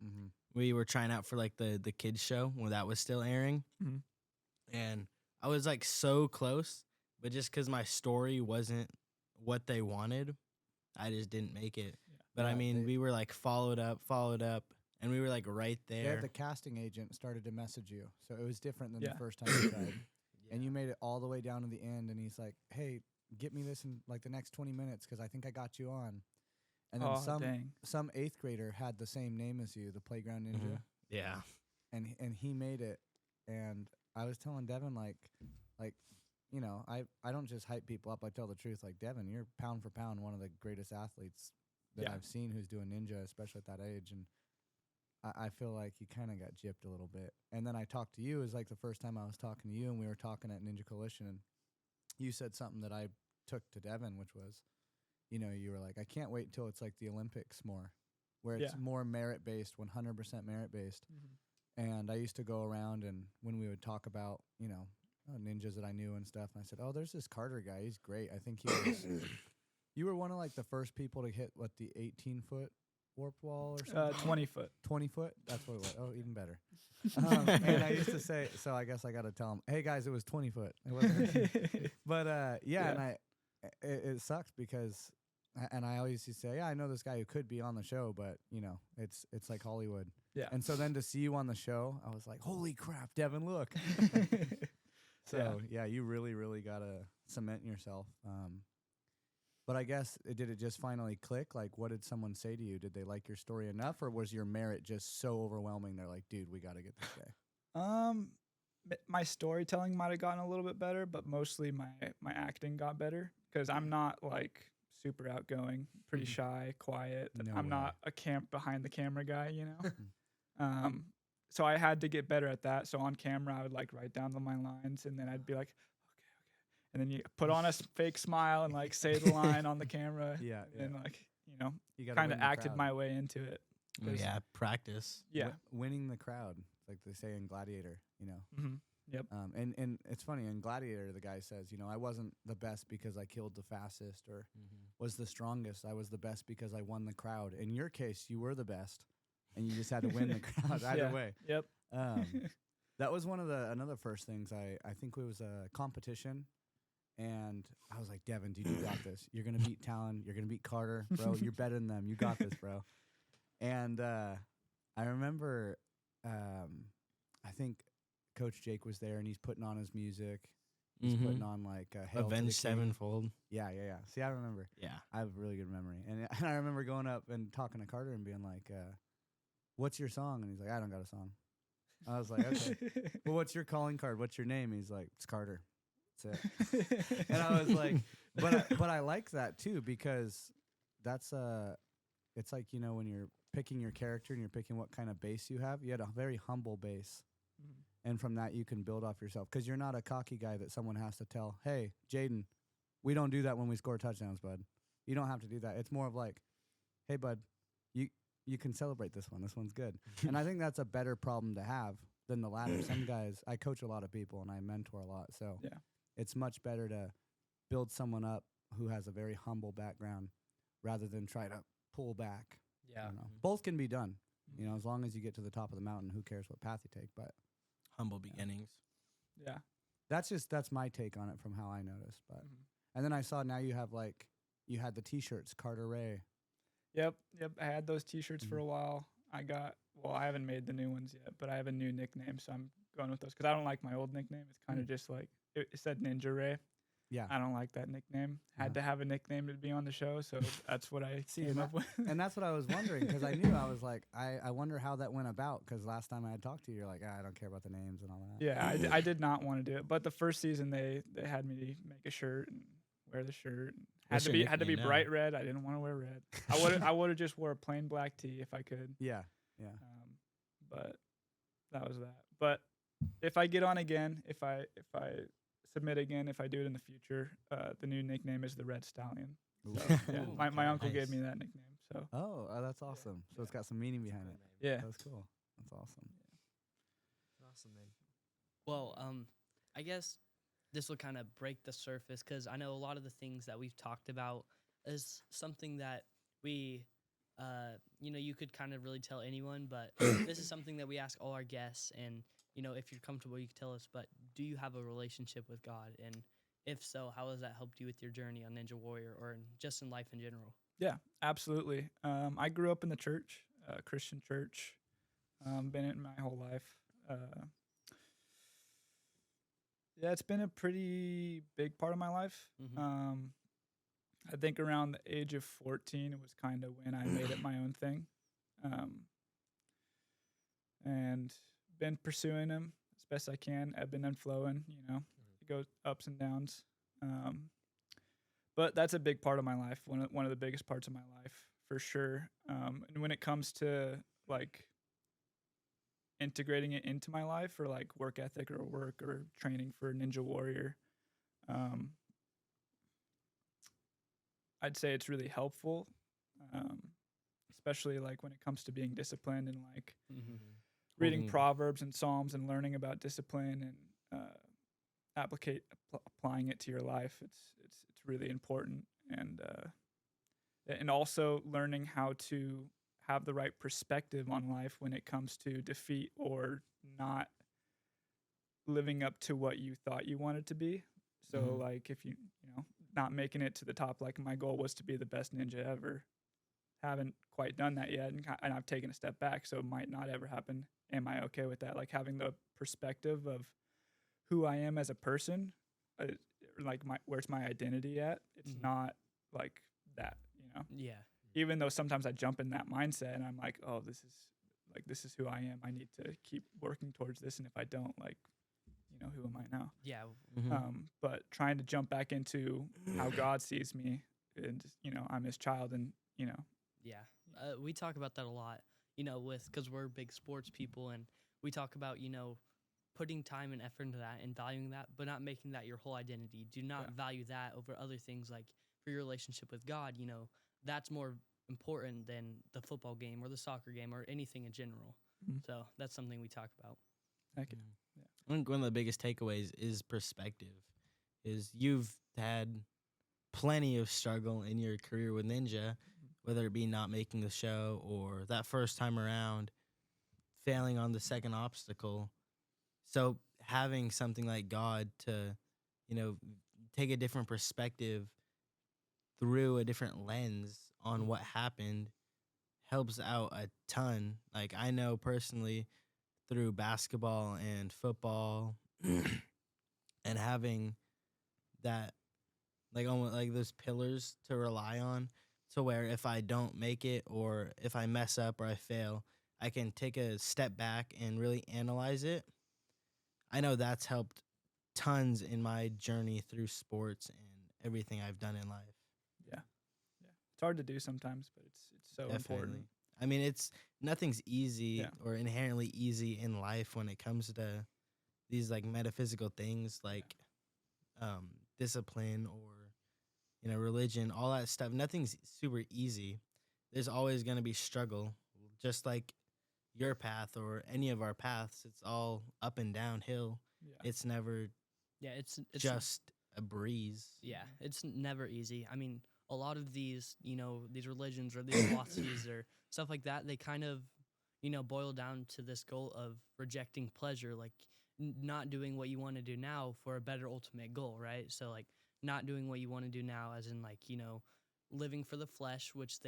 Mm-hmm. we were trying out for like the kids show when that was still airing, Mhm. and I was like so close, but just because my story wasn't what they wanted, I just didn't make it. Yeah. But I Yeah, mean, they- we were like followed up, and we were like right Yeah, there. the casting agent started to message you, so it was different than Yeah. the first time you tried. And you made it all the way down to the end, and he's like, "Hey, get me this in like the next 20 minutes because I think I got you on." And then Oh, dang. some 8th grader had the same name as you, the Playground Ninja, Mhm. Yeah. and he made it. And I was telling Devin like you know, I don't just hype people up. I tell the truth. Like, Devin, you're pound for pound one of the greatest athletes that Yeah. I've seen who's doing ninja, especially at that age. And I feel like you kind of got gypped a little bit. And then I talked to you. It was like the first time I was talking to you, and we were talking at Ninja Coalition, and you said something that I took to Devin, which was, you know, you were like, I can't wait until it's like the Olympics more, where it's Yeah. more merit based, 100% merit based. And I used to go around, and when we would talk about, you know, ninjas that I knew and stuff, and I said, oh, there's this Carter guy. He's great. I think he was. You were one of like the first people to hit what, the 18-foot warp wall or something. 20 foot. 20 foot. That's what it was. Oh, even better. And I used to say, so I guess I got to tell him, hey guys, it was 20 foot. It wasn't. But yeah, and it sucks because, and I always used to say, yeah, I know this guy who could be on the show, but you know, it's like Hollywood. Yeah. And so then to see you on the show, I was like, holy crap, Devin, look. So yeah, you really, really gotta cement yourself. But I guess did it just finally click? Like, what did someone say to you? Did they like your story enough, or was your merit just so overwhelming? They're like, dude, we gotta get this guy. My storytelling might have gotten a little bit better, but mostly my acting got better because I'm not like super outgoing, pretty shy, quiet. No I'm way. not a behind the camera guy, you know. So I had to get better at that. So on camera, I would like write down my lines, and then I'd be like, okay, and then you put on a fake smile and like say the line on the camera, Yeah, and like, you know, You gotta kind win of the acted crowd. my way into it. Oh, yeah, practice. Yeah. Winning the crowd, like they say in Gladiator, you know. Mm-hmm. Yep. And it's funny, in Gladiator, the guy says, you know, I wasn't the best because I killed the fastest or was the strongest. I was the best because I won the crowd. In your case, you were the best, and you just had to win the crowd either Yeah. way. Yep. That was one of another first things. I think it was a competition, and I was like, Devin, dude, you got this. You're gonna beat Talon. You're gonna beat Carter, bro. You're better than them. You got this, bro. And I remember, I think Coach Jake was there, and he's putting on his music. He's putting on like Hail to the Avenged King. Sevenfold. Yeah. See, I remember. Yeah. I have a really good memory, and I remember going up and talking to Carter and being like, "What's your song?" And he's like, "I don't got a song." I was like, "Okay, well, what's your calling card? What's your name?" He's like, "It's Carter." That's it. And I was like, but I like that too because that's it's like, you know, when you're picking your character and you're picking what kind of base you have. You had a very humble base. And from that, you can build off yourself because you're not a cocky guy that someone has to tell, hey, Jaden, we don't do that when we score touchdowns, bud. You don't have to do that. It's more of like, hey, bud, you can celebrate this one. This one's good. And I think that's a better problem to have than the latter. Some guys, I coach a lot of people and I mentor a lot. So Yeah. it's much better to build someone up who has a very humble background rather than try to pull back. Yeah. You know? Both can be done. You know, as long as you get to the top of the mountain, who cares what path you take? But Humble beginnings. Yeah. that's my take on it from how I noticed. But and then I saw now you had the T-shirts, Carter Ray. Yep. I had those T-shirts for a while. I haven't made the new ones yet, but I have a new nickname, so I'm going with those because I don't like my old nickname. It's kind of just like it said Ninja Ray. Yeah, I don't like that nickname. Had to have a nickname to be on the show, so that's what I See, came and up with. and that's what I was wondering because I knew I was like I wonder how that went about because last time I had talked to you, you're like I don't care about the names and all that. Yeah, I did not want to do it, but the first season they had me make a shirt and wear the shirt. What's your Had to be nickname now? bright red. I didn't want to wear red. I would have just wore a plain black tee if I could. Yeah. But that was that. But if I get on again, if I submit again if I do it in the future. The new nickname is the Red Stallion. Ooh. So, yeah, Ooh, my okay. uncle gave Nice. me that nickname. So That's awesome. So it's Yeah. got some meaning behind it. yeah, That's cool. That's awesome. Awesome name. Well, I guess this will kind of break the surface because I know a lot of the things that we've talked about is something that we, you could kind of really tell anyone, but this is something that we ask all our guests. And, if you're comfortable, you can tell us, but do you have a relationship with God? And if so, how has that helped you with your journey on Ninja Warrior or just in life in general? yeah, absolutely. I grew up in the church, Christian church. Been in it my whole life. Yeah, it's been a pretty big part of my life. Mhm. I think around the age of 14, it was kind of when I made it my own thing. And been pursuing them as best I can, ebbing and flowing, it goes ups and downs. But that's a big part of my life, one of the biggest parts of my life for sure. And when it comes to like integrating it into my life or like work ethic or work or training for Ninja Warrior, um, I'd say it's really helpful, um, especially like when it comes to being disciplined and like Mhm. reading Holding- Proverbs and Psalms and learning about discipline and applying it to your life. It's really important, and also learning how to have the right perspective on life when it comes to defeat or not living up to what you thought you wanted to be. So Mhm. like if you not making it to the top, like my goal was to be the best ninja ever. Haven't quite done that yet, and I've taken a step back, so it might not ever happen. Am I okay with that? Like having the perspective of who I am as a person, uh, like where's my identity at? It's Mhm. not like that, Yeah. Even though sometimes I jump in that mindset and I'm like, oh, this is who I am. I need to keep working towards this, and if I don't, like, who am I now? Yeah. Mhm. But trying to jump back into how God sees me, and I'm His child, and Yeah. We talk about that a lot, because we're big sports people and we talk about, putting time and effort into that and valuing that, but not making that your whole identity. Do not Yeah. value that over other things like for your relationship with God, that's more important than the football game or the soccer game or anything in general. Mhm. So that's something we talk about. heck yeah. I think one of the biggest takeaways is perspective. Is you've had plenty of struggle in your career with Ninja, whether it be not making the show or that first time around failing on the second obstacle. So having something like God to, you know, take a different perspective through a different lens on what happened helps out a ton. Like I know personally through basketball and football and having that like almost like those pillars to rely on, to where if I don't make it or if I mess up or I fail, I can take a step back and really analyze it. I know that's helped tons in my journey through sports and everything I've done in life. Yeah. It's hard to do sometimes, but it's so important. I mean, it's nothing's easy Yeah. or inherently easy in life when it comes to these like metaphysical things like discipline or religion, all that stuff. Nothing's super easy. There's always going to be struggle, just like your path or any of our paths. It's all up and downhill. Yeah. It's never Yeah, it's just a breeze. Yeah, it's never easy. I mean, a lot of these, these religions or these philosophies or stuff like that, they kind of, boil down to this goal of rejecting pleasure, like not doing what you want to do now for a better ultimate goal, right? So like not doing what you want to do now, as in like living for the flesh, which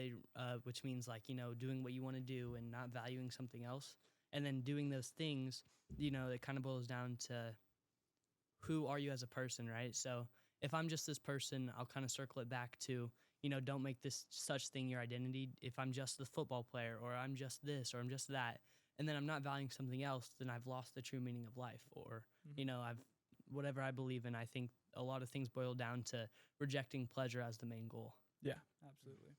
means like doing what you want to do and not valuing something else, and then doing those things, it kind of boils down to who are you as a person, right? So if I'm just this person, I'll kind of circle it back to, don't make this such thing your identity. If I'm just the football player or I'm just this or I'm just that, and then I'm not valuing something else, then I've lost the true meaning of life or, I've whatever I believe in. I think a lot of things boil down to rejecting pleasure as the main goal. Yeah, absolutely.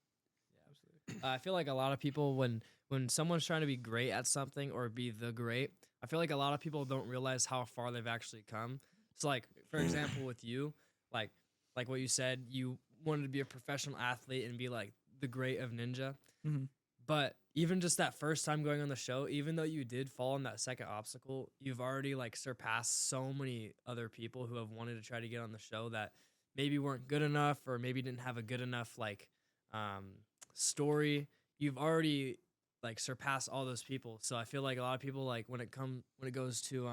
Absolutely. I feel like a lot of people, when someone's trying to be great at something or be the great, I feel like a lot of people don't realize how far they've actually come. So like for example with you, like what you said, you wanted to be a professional athlete and be like the great of ninja. Mhm. But even just that first time going on the show, even though you did fall on that second obstacle, you've already like surpassed so many other people who have wanted to try to get on the show that maybe weren't good enough or maybe didn't have a good enough like story. You've already like surpassed all those people. So I feel like a lot of people like when it goes to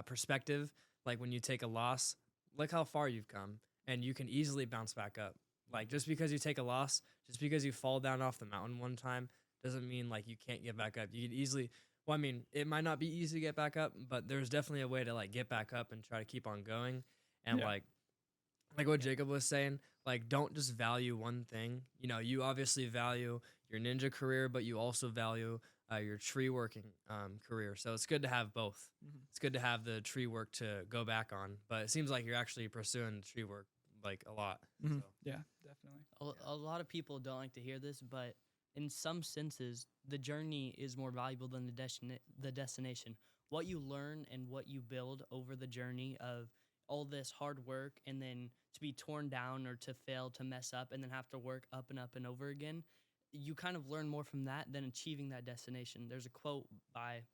perspective, like when you take a loss, look how far you've come and you can easily bounce back up. Like just because you take a loss, just because you fall down off the mountain one time doesn't mean like you can't get back up. You can easily, well, I mean, it might not be easy to get back up, but there's definitely a way to like get back up and try to keep on going. And Yeah. like what Jacob was saying, like don't just value one thing. You know, you obviously value your ninja career, but you also value your tree working career. So it's good to have both. Mhm. It's good to have the tree work to go back on, but it seems like you're actually pursuing tree work like a lot. Mhm. So. Yeah, definitely. A lot of people don't like to hear this, but in some senses, the journey is more valuable than the destination. What you learn and what you build over the journey of all this hard work and then to be torn down or to fail, to mess up, and then have to work up and over again, you kind of learn more from that than achieving that destination. There's a quote by,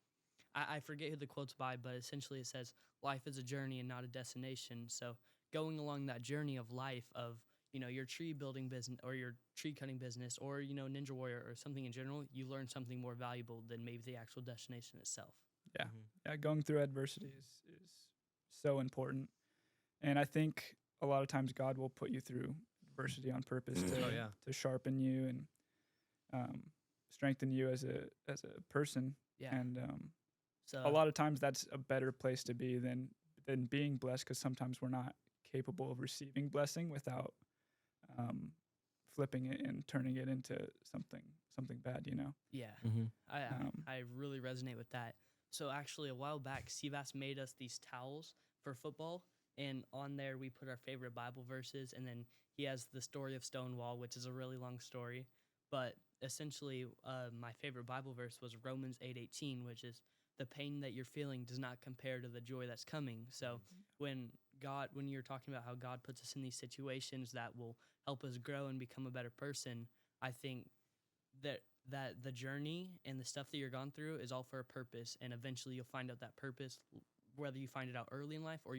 I forget who the quote's by, but essentially it says, life is a journey and not a destination. So going along that journey of life of, you know, your tree building business or your tree cutting business or, you know, Ninja Warrior or something in general, you learn something more valuable than maybe the actual destination itself. Yeah. Mhm. Yeah, going through adversity is so important. And I think a lot of times God will put you through adversity on purpose to Oh, yeah. to sharpen you and strengthen you as a person. Yeah. And So a lot of times that's a better place to be than being blessed, because sometimes we're not capable of receiving blessing without flipping it and turning it into something bad. You know. yeah, Mhm. I really resonate with that. So actually, a while back, Sivas made us these towels for football, and on there we put our favorite Bible verses, and then he has the story of Stonewall, which is a really long story, but essentially, my favorite Bible verse was Romans 8:18, which is the pain that you're feeling does not compare to the joy that's coming. So when you're talking about how God puts us in these situations that will help us grow and become a better person, I think that the journey and the stuff that you're gone through is all for a purpose, and eventually you'll find out that purpose, whether you find it out early in life or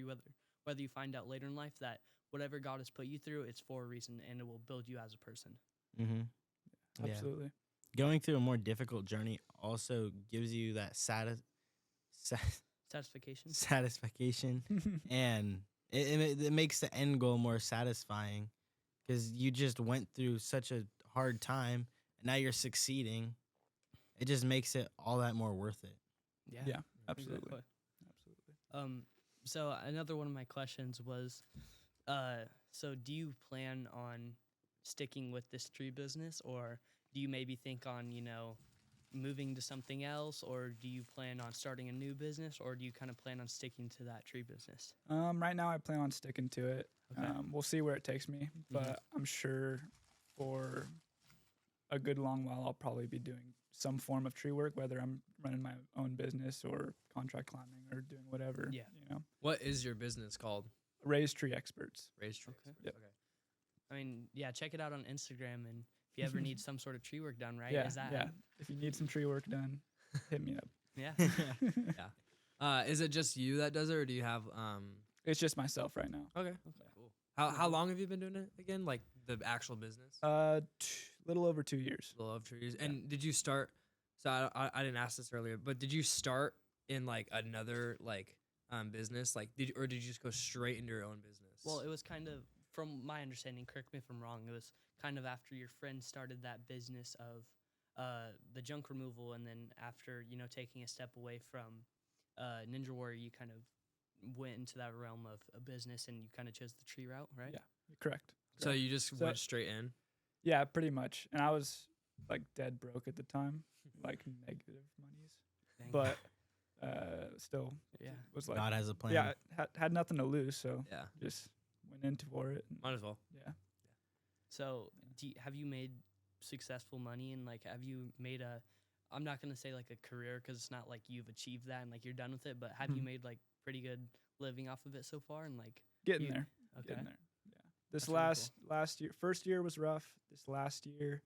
whether you find out later in life, that whatever God has put you through, it's for a reason and it will build you as a person. Mhm. Yeah. Absolutely. Going through a more difficult journey also gives you that Satisfaction. satisfaction, and it makes the end goal more satisfying because you just went through such a hard time and now you're succeeding. It just makes it all that more worth it. Yeah, absolutely. Exactly. Absolutely. So another one of my questions was, so do you plan on sticking with this tree business, or do you maybe think on, you know, moving to something else, or do you plan on starting a new business, or do you kind of plan on sticking to that tree business? Right now I plan on sticking to it. Okay. We'll see where it takes me, but I'm sure for a good long while I'll probably be doing some form of tree work, whether I'm running my own business or contract climbing or doing whatever. Yeah. You know, What is your business called? raised tree experts. Raised Tree. Okay. Yep. Okay. I mean, yeah, check it out on Instagram, and if you ever need some sort of tree work done, right? Yeah, Is that yeah. If you need some tree work done, hit me up. yeah. Is it just you that does it, or do you have It's just myself right now. Okay. Cool. How long have you been doing it again? Like the actual business? Little over 2 years. Love trees. And did you start? So I didn't ask this earlier, but did you start in like another like business? Like did you just go straight into your own business? Well, it was kind of, from my understanding, correct me if I'm wrong, it was kind of after your friend started that business of the junk removal, and then after, you know, taking a step away from Ninja Warrior, you kind of went into that realm of a business, and you kind of chose the tree route, right? Yeah, correct. so you just So- went straight in. Yeah, pretty much. And I was like dead broke at the time, like negative monies, Dang. but still yeah. was like, God has a plan. yeah, had nothing to lose, so Yeah. just went into for it. And Might as well. yeah. So, have you made successful money, and like, have you made I'm not gonna say like a career because it's not like you've achieved that and like you're done with it. But have you Mhm. made like pretty good living off of it so far? And like, Getting you- there. okay, Getting there. Yeah. This That's really last year, first year was rough. This last year,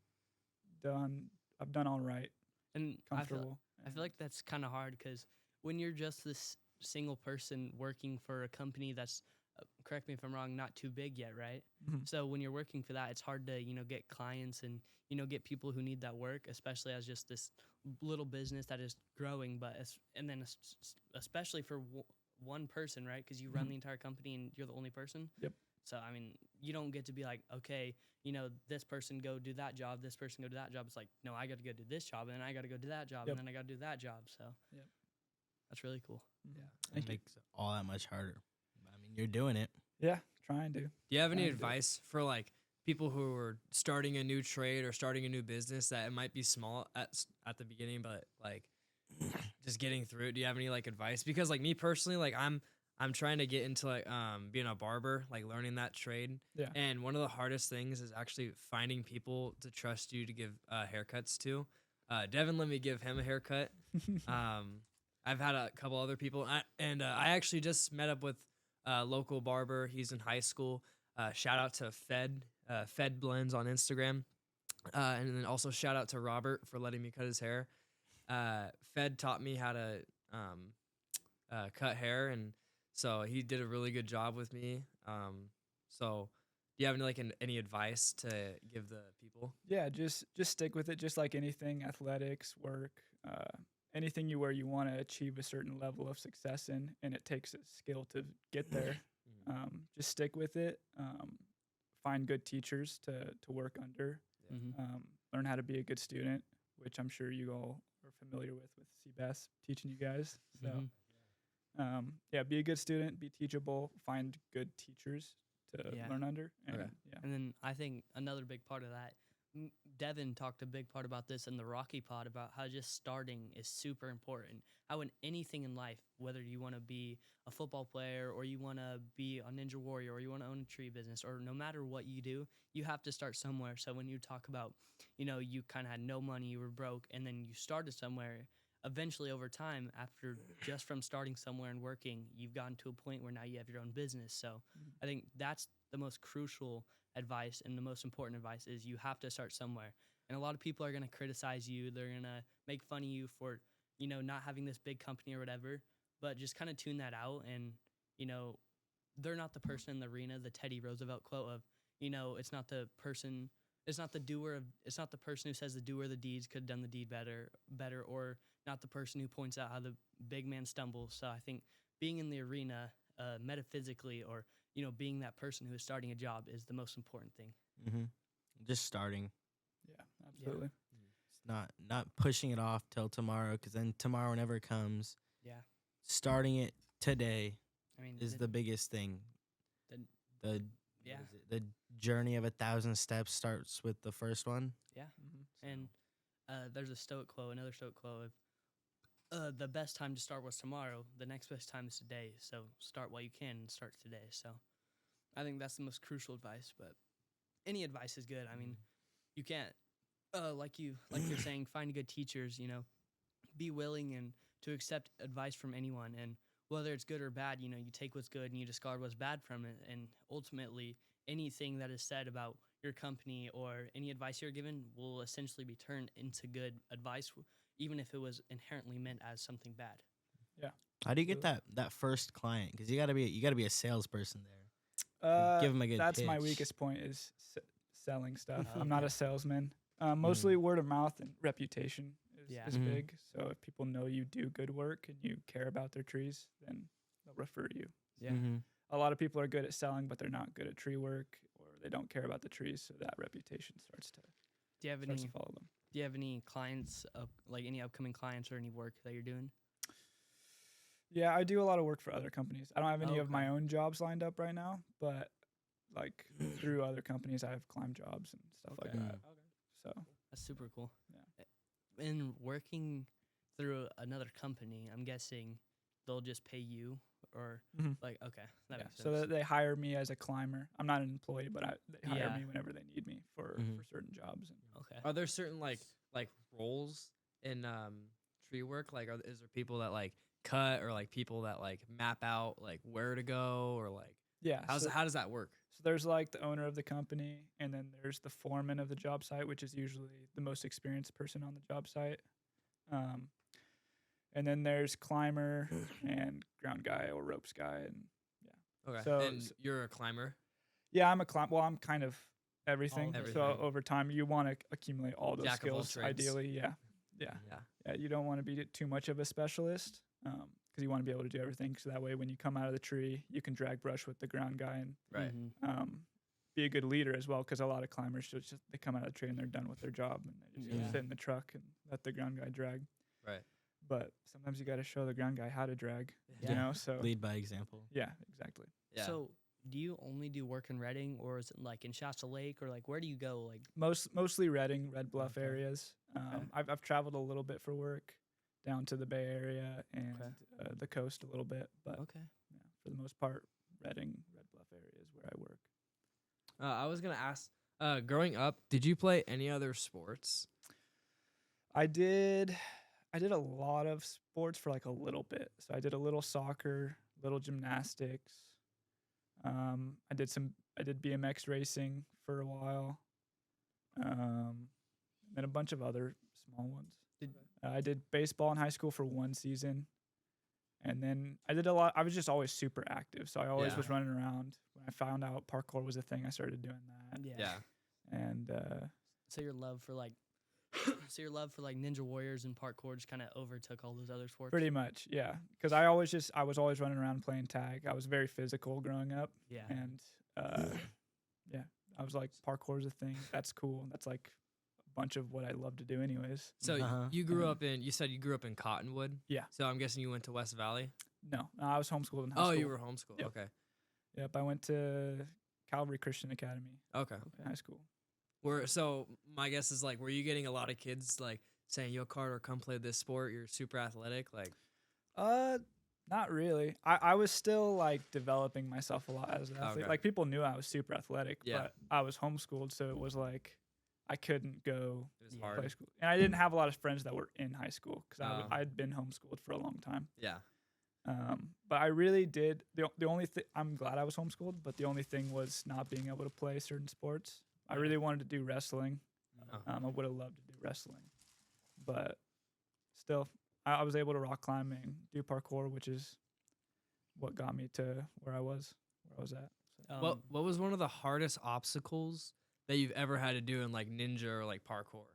I've done all right. and Comfortable. I feel like that's kind of hard because when you're just this single person working for a company that's, correct me if I'm wrong, not too big yet, right? Mhm. So when you're working for that, it's hard to get clients and get people who need that work, especially as just this little business that is growing. But and then especially for one person, right? Because you run Mhm. the entire company and you're the only person. Yep. So I mean, you don't get to be like, okay, this person go do that job, this person go do that job. It's like, no, I got to go do this job, and then I got to go do that job, Yep. and then I got to do that job. So Yep. that's really cool. Mhm. It Thank you. makes it all that much harder. I mean, you're doing it. Yeah, trying to. Do you have any Trying to do it. advice for like people who are starting a new trade or starting a new business that it might be small at the beginning, but like just getting through it? Do you have any like advice? Because like me personally, like I'm trying to get into like being a barber, like learning that trade. Yeah. And one of the hardest things is actually finding people to trust you to give haircuts to. Devin let me give him a haircut. I've had a couple other people, and I actually just met up with a local barber. He's in high school. Shout out to Fed Blends on Instagram, and then also shout out to Robert for letting me cut his hair. Fed taught me how to cut hair, and so he did a really good job with me. So do you have any advice to give the people? Yeah, just stick with it. Just like anything, athletics, work, anything where you want to achieve a certain level of success in, and it takes a skill to get there. Just stick with it. Find good teachers to work under. Mm-hmm. Learn how to be a good student, which I'm sure you all are familiar with Seabass teaching you guys. So, yeah, be a good student, be teachable, find good teachers to Yeah. learn under. And, Okay. yeah. And then I think another big part of that, Devin talked a big part about this in the Rocky Pod about how just starting is super important. How in anything in life, whether you want to be a football player or you want to be a ninja warrior or you want to own a tree business or no matter what you do, you have to start somewhere. So when you talk about, you kind of had no money, you were broke, and then you started somewhere, eventually over time, after just from starting somewhere and working, you've gotten to a point where now you have your own business. So I think that's the most crucial advice and the most important advice is you have to start somewhere. And a lot of people are going to criticize you. They're going to make fun of you for, not having this big company or whatever, but just kind of tune that out. And, they're not the person in the arena, the Teddy Roosevelt quote of, it's not the person, it's not the person who says the doer of the deeds could have done the deed better, or not the person who points out how the big man stumbles. So I think being in the arena, metaphysically, or being that person who is starting a job is the most important thing. Mm-hmm. Just starting. Yeah, absolutely. It's not pushing it off till tomorrow, because then tomorrow never comes. Yeah. Starting it today I mean, is the biggest thing. the- The yeah. what is it? The journey of 1,000 steps starts with the first one. Yeah. Mm-hmm. And there's another Stoic quote of, the best time to start was tomorrow. The next best time is today. So start while you can and start today. So I think that's the most crucial advice. But any advice is good. I mean, you can't, like you're saying, find good teachers. Be willing and to accept advice from anyone. And whether it's good or bad, you take what's good and you discard what's bad from it. And ultimately, anything that is said about your company or any advice you're given will essentially be turned into good advice, even if it was inherently meant as something bad. How do you get that first client? Because you gotta be a salesperson there. Give 'em a good That's my pitch. weakest point is selling stuff. Oh, I'm not okay. a salesman. Mostly word of mouth and reputation Yeah. is Mhm. big. So if people know you do good work and you care about their trees, then they'll refer you. Yeah. Mm-hmm. A lot of people are good at selling, but they're not good at tree work, or they don't care about the trees. So that reputation starts to Do you have follow them. Do you have any clients, like any upcoming clients or any work that you're doing? Yeah, I do a lot of work for other companies. I don't have any of my Okay. own jobs lined up right now, but like through other companies, I have climb jobs and stuff like Okay. that. So That's super cool. Yeah. In working through another company, I'm guessing they'll just pay you or Mhm. like, okay, that yeah, makes sense. so that they hire me as a climber. I'm not an employee, but they hire Yeah. me whenever they need me for Mhm. certain jobs. And okay. Are there certain like roles in tree work? Like, is there people that like cut or like people that like map out like where to go or like Yeah. how does that work? So there's like the owner of the company, and then there's the foreman of the job site, which is usually the most experienced person on the job site. And then there's climber and ground guy or ropes guy, and Okay. So- and so- you're a climber. yeah, I'm a climb. Well, I'm kind of everything. of it. So Everything. over time, you want to accumulate all those Jack of all skills. trades. Ideally, yeah. Yeah. Yeah, you don't want to be too much of a specialist because you want to be able to do everything. So that way, when you come out of the tree, you can drag brush with the ground guy and Right. be a good leader as well. Because a lot of climbers just they come out of the tree and they're done with their job and they just Yeah. sit in the truck and let the ground guy drag. Right. But sometimes you got to show the ground guy how to drag. Yeah. You know, so Lead by example. yeah, exactly. Yeah. So, do you only do work in Reading, or is it like in Shasta Lake, or like where do you go? Like, Mostly Reading, Red Bluff Okay. areas. Okay. I've traveled a little bit for work down to the Bay Area and the coast a little bit, but okay, yeah, for the most part, Reading, Red Bluff area is where I work. I was gonna ask. Growing up, did you play any other sports? I did a lot of sports for like a little bit. So I did a little soccer, little gymnastics. I did BMX racing for a while. And a bunch of other small ones. I did baseball in high school for one season. And then I did a lot. I was just always super active. So I always Yeah. was running around. When I found out parkour was a thing, I started doing that. yeah. And So your love for like, Ninja Warriors and parkour just kind of overtook all those other sports. pretty much, yeah. Because I was always running around playing tag. I was very physical growing up. Yeah. And yeah, I was like, parkour is a thing. That's cool. That's like a bunch of what I love to do, anyways. So Uh-huh. you grew Um, up in. You said you grew up in Cottonwood. Yeah. So I'm guessing you went to West Valley. No, I was homeschooled in high Oh, school. you were homeschooled. Yep. Okay. Yep, I went to Calvary Christian Academy Okay. in high school. So my guess is like, were you getting a lot of kids like saying, "Yo, Carter, come play this sport. You're super athletic." Like, Not really. I was still like developing myself a lot as an athlete. Okay. Like people knew I was super athletic, Yeah. but I was homeschooled, so it was like I couldn't go it was Yeah. hard. play school, and I didn't have a lot of friends that were in high school because Oh. I'd been homeschooled for a long time. Yeah. But I really did the only thing. I'm glad I was homeschooled, but the only thing was not being able to play certain sports. I really wanted to do wrestling. Oh. I would have loved to do wrestling, but still, I was able to rock climb and do parkour, which is what got me to where I was at. So. What was one of the hardest obstacles that you've ever had to do in like ninja or like parkour?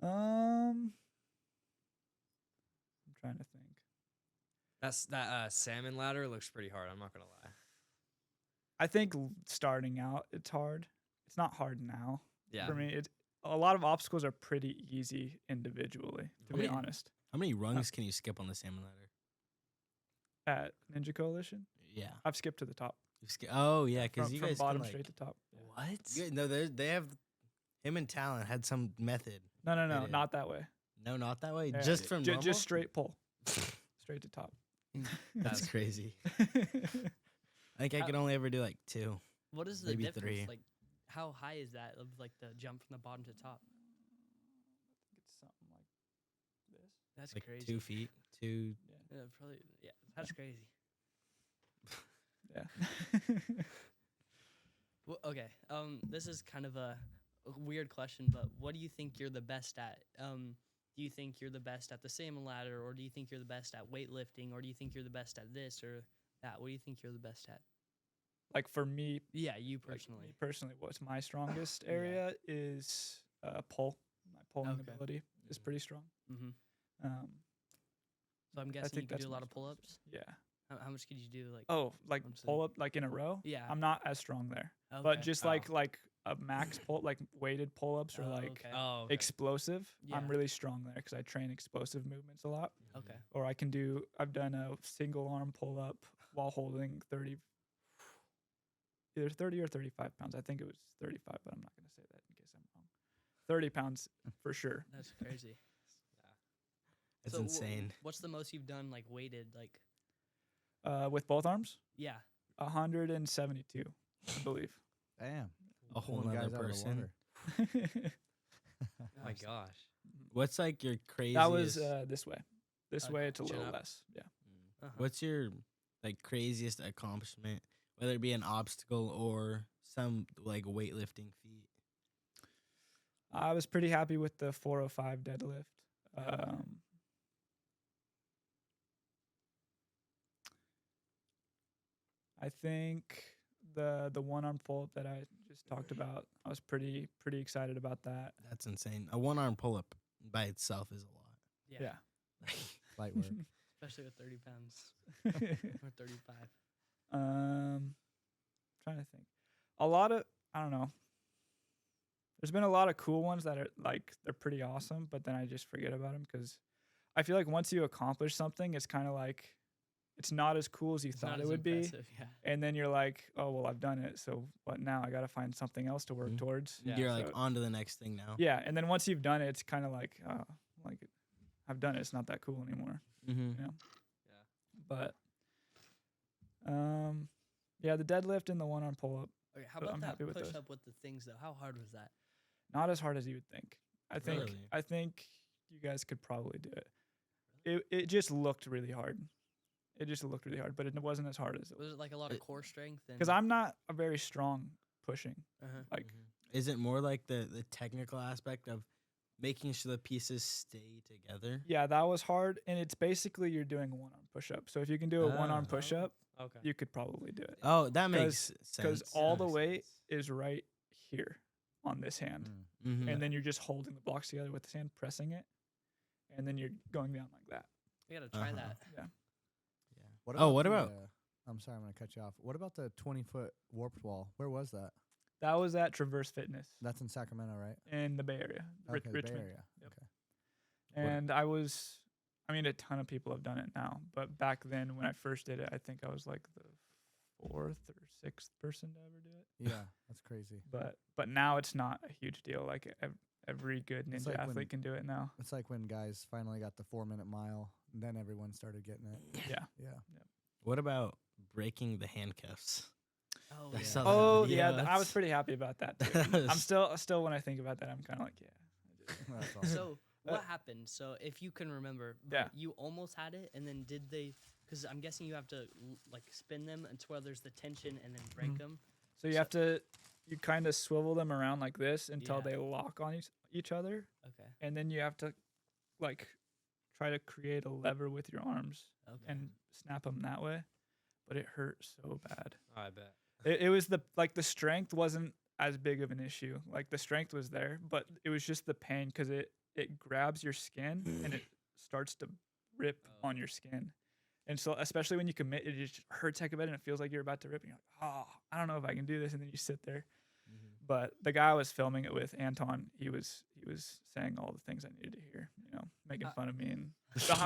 I'm trying to think. That salmon ladder looks pretty hard. I'm not gonna lie. I think starting out, it's hard. It's not hard now. Yeah. For me, a lot of obstacles are pretty easy individually, to be many- honest. How many rungs can you skip on the salmon ladder? At Ninja Coalition, Yeah. I've skipped to the top. Oh yeah, because From, you from guys bottom can, like, straight to top. What? No, they have him and Talon had some method. No, They did. not that way. No, not that way. Yeah, Just from normal? just straight pull, straight to top. That's crazy. I think I could only ever do like 2. What is the Maybe difference? 3. Like, how high is that of like the jump from the bottom to top? It's something like this. That's Like crazy. 2 feet. 2. Yeah, probably. Yeah, that's crazy. Yeah. Well, okay. This is kind of a weird question, but what do you think you're the best at? Do you think you're the best at the salmon ladder, or do you think you're the best at weightlifting, or do you think you're the best at this or that? What do you think you're the best at? Like for me, Yeah, you like, personally. me personally, what's my strongest Yeah. area is pull. My pulling Okay. ability is pretty strong. Mm-hmm. Um, So I'm I guessing think you could that's do a my lot of strongest. pull-ups. Yeah. How much could you do? Like, Oh, like Honestly. pull up like in a row? yeah. I'm not as strong there. Okay. But just Oh. like a max pull, like weighted pull-ups or Oh, like okay. Oh. Okay. explosive, I'm Yeah. really strong there because I train explosive movements a lot. Okay. Or I've done a single arm pull-up while holding either 30 or 35 pounds. I think it was 35, but I'm not going to say that in case I'm wrong. 30 pounds for sure. That's crazy. That's So wh- insane. What's the most you've done like weighted? Like, With both arms, yeah. 172, I believe. Damn. A whole Pulling nother guys out of the person. water. Oh my gosh. What's like your craziest? That was this way. This Okay, way, it's a chin little up. less. Yeah. Uh-huh. What's your like craziest accomplishment, whether it be an obstacle or some like weightlifting feat? I was pretty happy with the 405 deadlift. I think the one arm pull up that I just talked about, I was pretty excited about that. That's insane. A one arm pull up by itself is a lot. Yeah. Light work. Especially with 30 pounds or 35. Trying to think. A lot of, I don't know. There's been a lot of cool ones that are like they're pretty awesome, but then I just forget about them because I feel like once you accomplish something, it's kind of like it's not as cool as you It's thought not it as would be, impressive, Yeah. and then you're like, oh well, I've done it, so what now? I got to find something else to work Mhm. towards. Yeah, You're like so- on to the next thing now. Yeah, and then once you've done it, it's kind of like, I've done it. It's not that cool anymore. Mm-hmm. You know? Yeah. But, yeah, the deadlift and the one arm pull up, Okay, how But about I'm that happy with push those. up with the things though? How hard was that? not as hard as you would think. I think Really? I think you guys could probably do it. It just looked really hard. It just looked really hard, but it wasn't as hard as it was. Was it like a lot of It- core strength? Because I'm not a very strong pushing. Uh-huh. Like, Is it more like the technical aspect of making sure the pieces stay together? yeah, that was hard, and it's basically you're doing a one arm push up. So if you can do a one arm Ah. push up, Okay. you could probably do it. Oh, that makes Because sense. all That the makes weight sense. is right here on this hand, Mhm. and then you're just holding the blocks together with this hand, pressing it, and then you're going down like that. I gotta try Uh-huh. that. Yeah. What Oh, what the, about- I'm sorry, I'm gonna cut you off. What about the 20-foot warped wall? Where was that? That was at Traverse Fitness That's in Sacramento, right? in the Bay Area, Okay, the Bay Richmond. Area. Yep. Okay. And I mean, a ton of people have done it now, but back then when I first did it, I think I was like the 4th or 6th person to ever do it. Yeah, that's crazy. But now it's not a huge deal. Like every good It's ninja like when- athlete can do it now. It's like when guys finally got the 4-minute mile, and then everyone started getting it. Yeah. Yeah. What about breaking the handcuffs? Oh, I yeah. saw that Oh video. yeah, I was That's- pretty happy about that too. That I'm was- still when I think about that, I'm kind of like, yeah. I did it. That's awesome. So what happened? So if you can remember, Yeah. you almost had it, and then did they? Because I'm guessing you have to like spin them until where there's the tension, and then break Mhm. them. So you have to, you kind of swivel them around like this until Yeah. they lock on each other, Okay. and then you have to, like, try to create a lever with your arms Okay. and snap them that way. But it hurt so bad. Oh, I bet. It was the strength wasn't as big of an issue. Like the strength was there, but it was just the pain because it grabs your skin and it starts to rip on your skin. And so especially when you commit, it just hurts heck of it and it feels like you're about to rip. And you're like, oh, I don't know if I can do this. And then you sit there. But the guy I was filming it with, Anton, he was saying all the things I needed to hear. Making fun of me and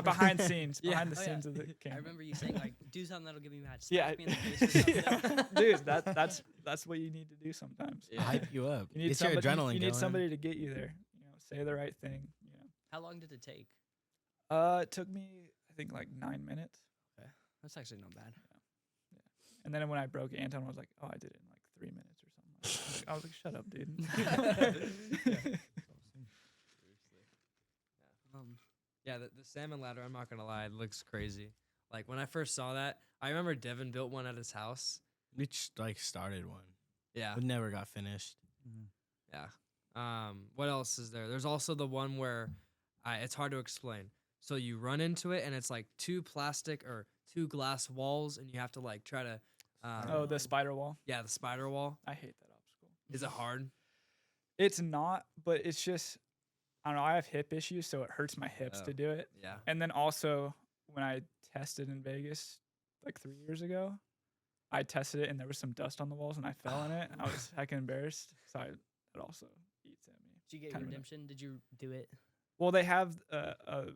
behind scenes, Yeah. behind the Oh, yeah. scenes of the camera. I remember you saying like, do something that'll give me mad. Yeah, Slap me in the face or something. dude, that's what you need to do sometimes. Hype you up. You need Get your somebody. adrenaline You need going. somebody to get you there. Say the right thing. How long did it take? It took me I think like 9 minutes, That's actually not bad. and then when I broke it, Anton was like, "Oh, I did it in like 3 minutes or something." I was like, "Shut up, dude." Yeah, the salmon ladder, I'm not gonna lie, it looks crazy. Like when I first saw that, I remember Devin built one at his house. We like started one. Yeah. It never got finished. Yeah. What else is there? There's also the one where it's hard to explain. So you run into it and it's like two glass walls and you have to like try to Oh, the spider wall. the spider wall. I hate that obstacle. Is it hard? It's not, but it's just I don't know. I have hip issues, so it hurts my hips Oh. to do it. Yeah. And then also when I tested in Vegas like 3 years ago, I tested it and there was some dust on the walls and I fell in it. I was heckin' embarrassed. So it also eats at me. Did you get Kind of annoying. redemption? Did you do it? Well, they have a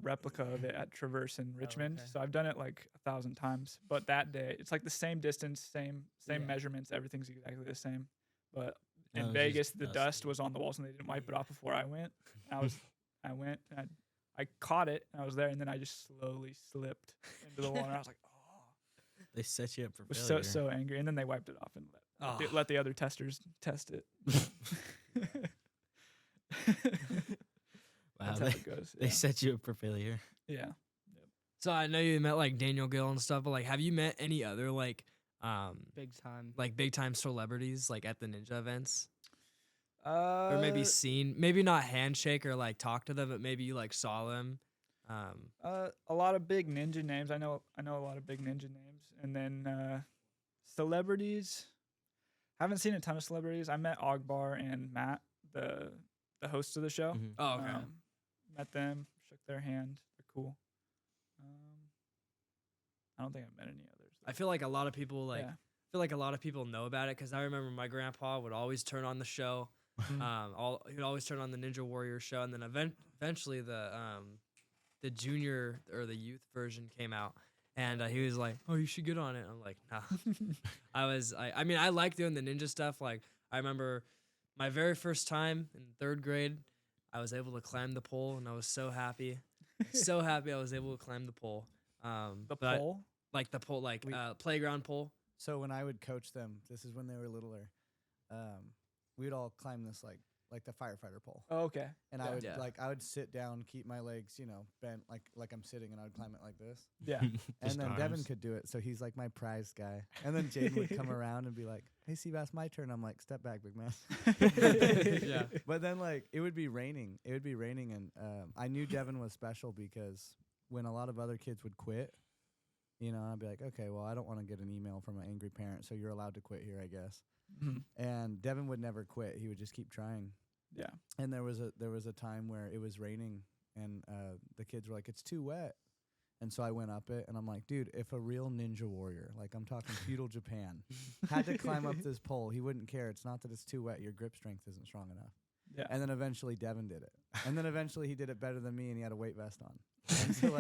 replica of it at Traverse in Richmond, okay. so I've done it like 1,000 times. But that day, it's like the same distance, same Yeah. measurements, everything's exactly the same. But No, in it's Vegas, just the dust dusty. was on the walls and they didn't wipe it off before I went. And I went and I caught it and I was there, and then I just slowly slipped into the water. I was like, oh, They set you up for I was failure. so angry. And then they wiped it off and let the other testers test it. Wow, That's how they, it goes. they Yeah. set you up for failure. Yeah. So I know you met like Daniel Gill and stuff, but like, have you met any other like big time celebrities like at the ninja events, or maybe seen, maybe not handshake or like talk to them, but maybe you like saw them? A lot of big ninja names. I know a lot of big ninja names, and then celebrities. Haven't seen a ton of celebrities. I met Ogbar and Matt, the hosts of the show. Mhm. Oh, okay. Met them, shook their hand. They're cool. I don't think I've met any others. I feel like a lot of people like. Yeah. I feel like a lot of people know about it because I remember my grandpa would always turn on the show. He'd always turn on the Ninja Warrior show, and then eventually the junior or the youth version came out, and he was like, "Oh, you should get on it." I'm like, "Nah." I mean, I like doing the ninja stuff. Like, I remember my very first time in 3rd grade, I was able to climb the pole, and I was so happy, so happy I was able to climb the pole. The but pole. like the pole, like playground pole. So when I would coach them, this is when they were littler. We would all climb this like the firefighter pole, Oh, okay. and Yeah. I would Yeah. I would sit down, keep my legs bent like I'm sitting, and I would climb it like this. Yeah. And Just then Devin arms. could do it, so he's like my prize guy. And then Jaden would come around and be like, "Hey, Seabass, my turn." I'm like, "Step back, big man." Yeah. But then it would be raining. It would be raining, and I knew Devin was special because when a lot of other kids would quit, I'd be like, "Okay, well, I don't want to get an email from an angry parent, so you're allowed to quit here, I guess." Mhm. And Devin would never quit. He would just keep trying. Yeah. And there was a time where it was raining, and the kids were like, "It's too wet." And so I went up it, and I'm like, "Dude, if a real ninja warrior, like I'm talking feudal Japan, had to climb up this pole, he wouldn't care. It's not that it's too wet. Your grip strength isn't strong enough." Yeah. And then eventually Devin did it. And then eventually he did it better than me, and he had a weight vest on. And so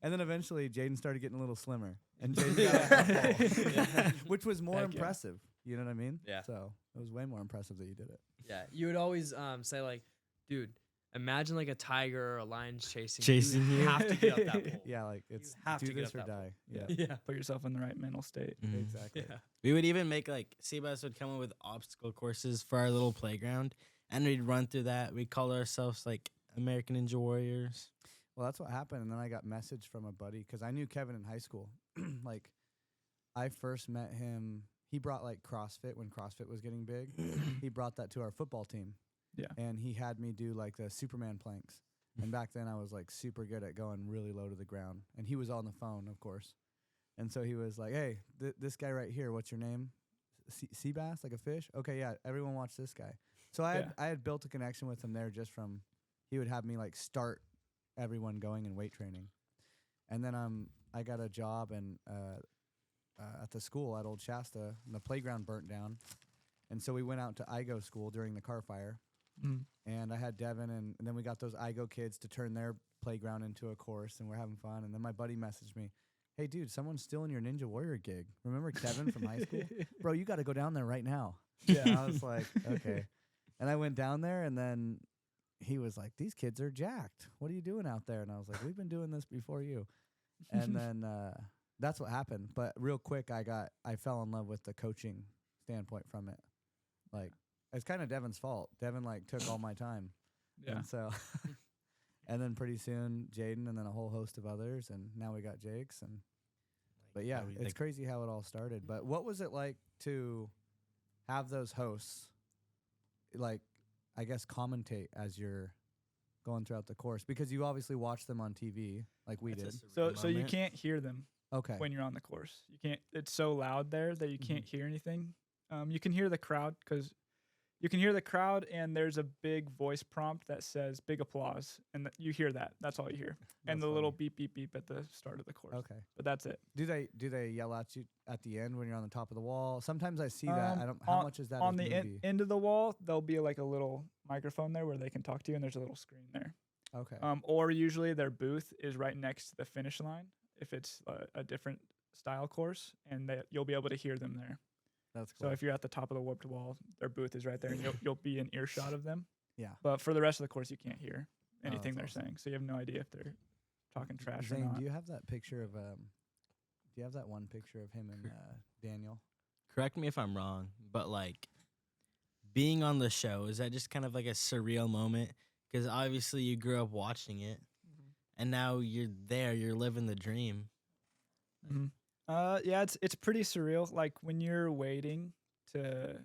and then eventually Jaden started getting a little slimmer, and Jaden got up that pole, which was more Heck yeah. impressive. You know what I mean? Yeah. So it was way more impressive that you did it. Yeah, you would always say like, "Dude, imagine like a tiger or a lion chasing Chasing you. you. You have to get up that pole." Yeah, like it's have do to get this up or that die. pole. Yeah, Yeah. Put yourself in the right mental state. Mhm. exactly. Yeah. We would even make Seabass would come up with obstacle courses for our little playground, and we'd run through that. We'd call ourselves like American Ninja Warriors. Well, that's what happened. And then I got message from a buddy because I knew Kevin in high school. Like, I first met him. He brought like CrossFit when CrossFit was getting big. He brought that to our football team. Yeah. And he had me do like the Superman planks. And back then I was like super good at going really low to the ground. And he was on the phone, of course. And so he was like, "Hey, this guy right here, what's your name? Sea bass, like a fish? Okay, yeah, everyone watch this guy." So I had built a connection with him there just from, he would have me like start everyone going in weight training. And then I got a job and at the school at Old Shasta, and the playground burnt down. And so we went out to IGO school during the car fire. Mm. And I had Devin, and then we got those IGO kids to turn their playground into a course, and we're having fun. And then my buddy messaged me, "Hey, dude, someone's stealing your Ninja Warrior gig. Remember Kevin from high school? Bro, you got to go down there right now." Yeah. And I was like, "Okay." And I went down there, and then he was like, "These kids are jacked. What are you doing out there?" And I was like, "We've been doing this before you." And then that's what happened. But real quick, I fell in love with the coaching standpoint from it. Like, it's kind of Devin's fault. Devin like took all my time. Yeah. And so, and then pretty soon Jaden, and then a whole host of others, and now we got Jake's. And but yeah, it's crazy how it all started. But what was it like to have those hosts, like, I guess, commentate as you're going throughout the course? Because you obviously watch them on TV like we did. So you can't hear them Okay. when you're on the course. You can't. It's so loud there that you can't hear anything. You can hear the crowd because you can hear the crowd, and there's a big voice prompt that says "big applause," and you hear that. That's all you hear, and That's the little funny. beep beep beep at the start of the course. Okay. But that's it. Do they yell at you at the end when you're on the top of the wall? Sometimes I see that. I don't. How on- much is that On as the movie? end of the wall, there'll be like a little microphone there where they can talk to you, and there's a little screen there. Okay. Or usually their booth is right next to the finish line if it's a different style course, and you'll be able to hear them there. That's cool. So if you're at the top of the warped wall, their booth is right there, and you'll be in earshot of them. Yeah. But for the rest of the course, you can't hear anything that's they're awesome. saying, so you have no idea if they're talking trash or Zane, not. do you have that picture of Do you have that one picture of him and Daniel? Correct me if I'm wrong, but like being on the show, is that just kind of like a surreal moment? because obviously you grew up watching it, and now you're there. You're living the dream. Yeah, it's pretty surreal. Like when you're waiting to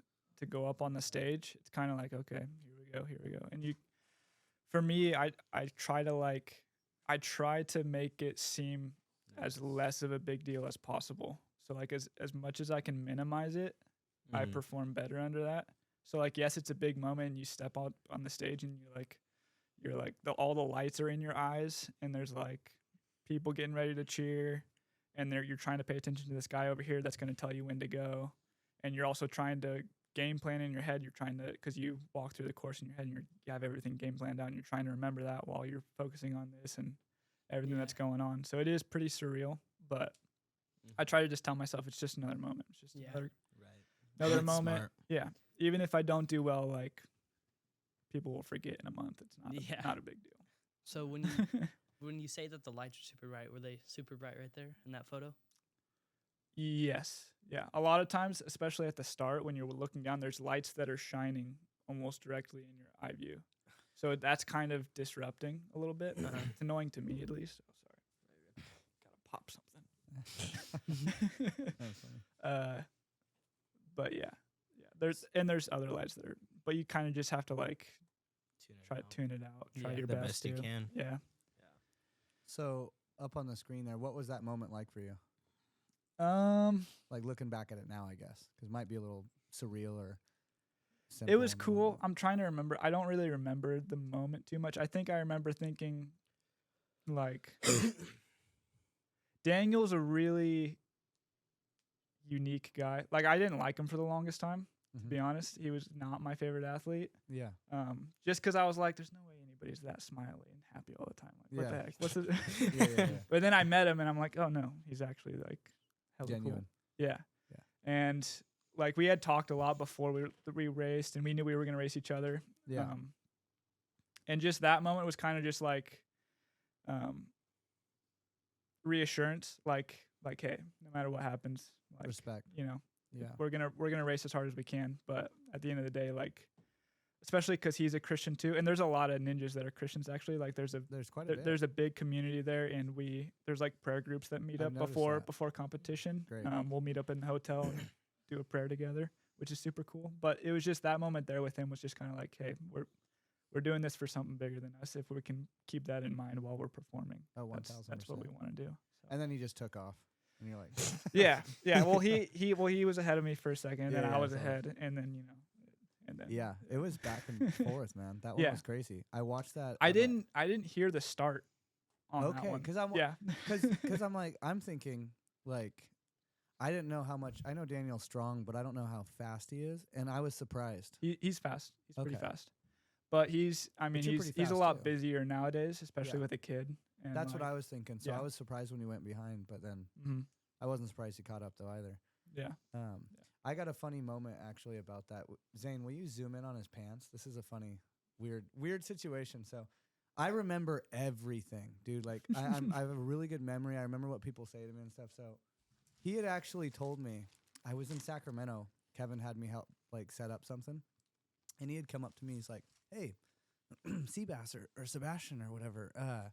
go up on the stage, it's kind of like, okay, here we go. And for me, I try to make it seem as less of a big deal as possible. So like as much as I can minimize it, I perform better under that. So like, yes, it's a big moment and you step out on the stage and you're like all the lights are in your eyes and there's like people getting ready to cheer and you're trying to pay attention to this guy over here that's going to tell you when to go. And you're also trying to game plan in your head. You're trying to, because you walk through the course in your head and you have everything game planned out and you're trying to remember that while you're focusing on this and everything that's going on. So it is pretty surreal, but I try to just tell myself it's just another moment. It's just another That's moment. smart. Yeah. Even if I don't do well, like people will forget in a month. It's not a big deal. So when you say that the lights are super bright, were they super bright right there in that photo? Yes. Yeah. A lot of times, especially at the start when you're looking down, there's lights that are shining almost directly in your eye view. So that's kind of disrupting a little bit. It's annoying to me at least. Oh, sorry. Gotta pop something. That's funny. But yeah. There's other lights that are, but you kind of just have to like try to tune it out. Try your the best you to. can. Yeah. So up on the screen there, what was that moment like for you? Like looking back at it now, I guess, because it might be a little surreal or simple. It was cool. I'm trying to remember. I don't really remember the moment too much. I think I remember thinking, like, Daniel's a really unique guy. Like, I didn't like him for the longest time, to be honest. He was not my favorite athlete. Yeah. Just because I was like, there's no way anybody's that smily and happy all the time. Like, what the heck? What's it? Yeah. But then I met him, and I'm like, oh no, he's actually like hella Genuine. cool. Yeah. And like we had talked a lot before we raced, and we knew we were gonna race each other. Yeah. And just that moment was kind of just like reassurance, like hey, no matter what happens, like, Respect. you know, Yeah. we're gonna race as hard as we can. But at the end of the day, like, especially because he's a Christian too, and there's a lot of ninjas that are Christians actually. Like there's quite a bit. There's a big community there, and there's like prayer groups that meet up before competition. Great. We'll meet up in the hotel and do a prayer together, which is super cool. But it was just that moment there with him was just kind of like, hey, we're doing this for something bigger than us. If we can keep that in mind while we're performing, Oh, 1,000%. that's what we want to do. So. And then he just took off, and you're like, yeah. Well, he was ahead of me for a second, and then I was ahead, and then and then yeah, it was back and forth, man. That one was crazy. I watched that. I didn't hear the start on that one. Because I'm like, I'm thinking like, I didn't know how much. I know Daniel's strong, but I don't know how fast he is, and I was surprised. He's fast. He's pretty fast, but he's a lot busier nowadays, especially with a kid. And that's what I was thinking. So I was surprised when he went behind, but then I wasn't surprised he caught up though either. Yeah. I got a funny moment actually about that. Zane, will you zoom in on his pants? This is a funny, weird situation. So I remember everything, dude. Like I have a really good memory. I remember what people say to me and stuff. So he had actually told me, I was in Sacramento. Kevin had me help like set up something, and he had come up to me. He's like, "Hey, Seabass or Sebastian or whatever.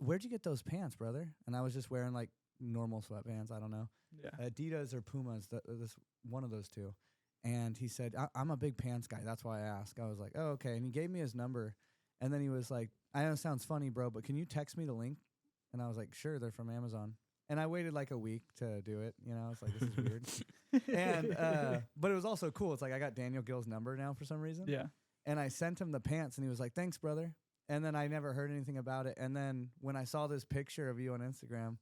Where'd you get those pants, brother?" And I was just wearing like normal sweatpants. I don't know. Yeah. Adidas or Pumas, this one of those two. And he said, I'm a big pants guy. That's why I asked. I was like, oh, okay. And he gave me his number. And then he was like, I know it sounds funny, bro, but can you text me the link? And I was like, sure, they're from Amazon. And I waited like a week to do it. You know, I was like, this is weird. And but it was also cool. It's like I got Daniel Gill's number now for some reason. Yeah. And I sent him the pants, and he was like, thanks, brother. And then I never heard anything about it. And then when I saw this picture of you on Instagram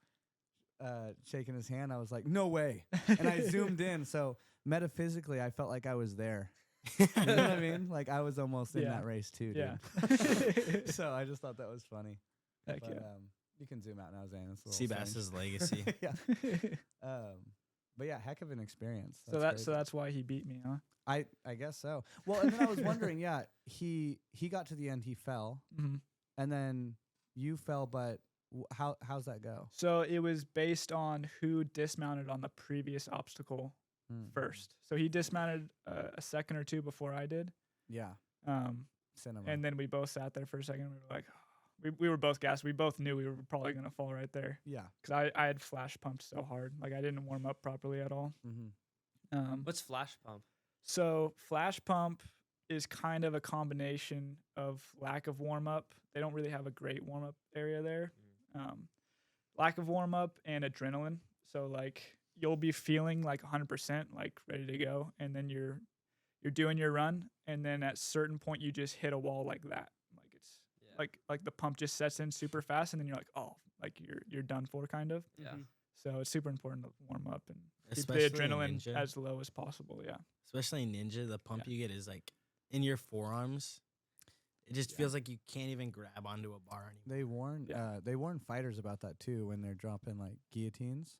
shaking his hand, I was like, no way. And I zoomed in. So metaphysically, I felt like I was there. You know what I mean? Like I was almost in that race too, dude. Yeah. So I just thought that was funny. Heck But, yeah. you can zoom out now, Zane. It's a little Seabass's strange. legacy. Yeah. But yeah, heck of an experience. So crazy. that's why he beat me, huh? I guess so. Well, and then I was wondering, yeah, he got to the end, he fell, and then you fell, but how's that go? So it was based on who dismounted on the previous obstacle first. So he dismounted a second or two before I did. Yeah. Cinema. And then we both sat there for a second. We were like, we were both gassed. We both knew we were probably gonna fall right there yeah. because I had flash pumped so hard. Like I didn't warm up properly at all. Mm-hmm. What's flash pump? So flash pump is kind of a combination of lack of warm up. They don't really have a great warm up area there. Lack of warm up and adrenaline. So like you'll be feeling like 100%, like ready to go, and then you're doing your run, and then at certain point you just hit a wall like that. Like it's like the pump just sets in super fast, and then you're like, oh, like you're done for kind of. Yeah. So it's super important to warm up and Especially keep the in adrenaline Ninja. as low as possible. Yeah. Especially in Ninja, the pump you get is like in your forearms. It just feels like you can't even grab onto a bar anymore. They warn fighters about that too when they're dropping like guillotines,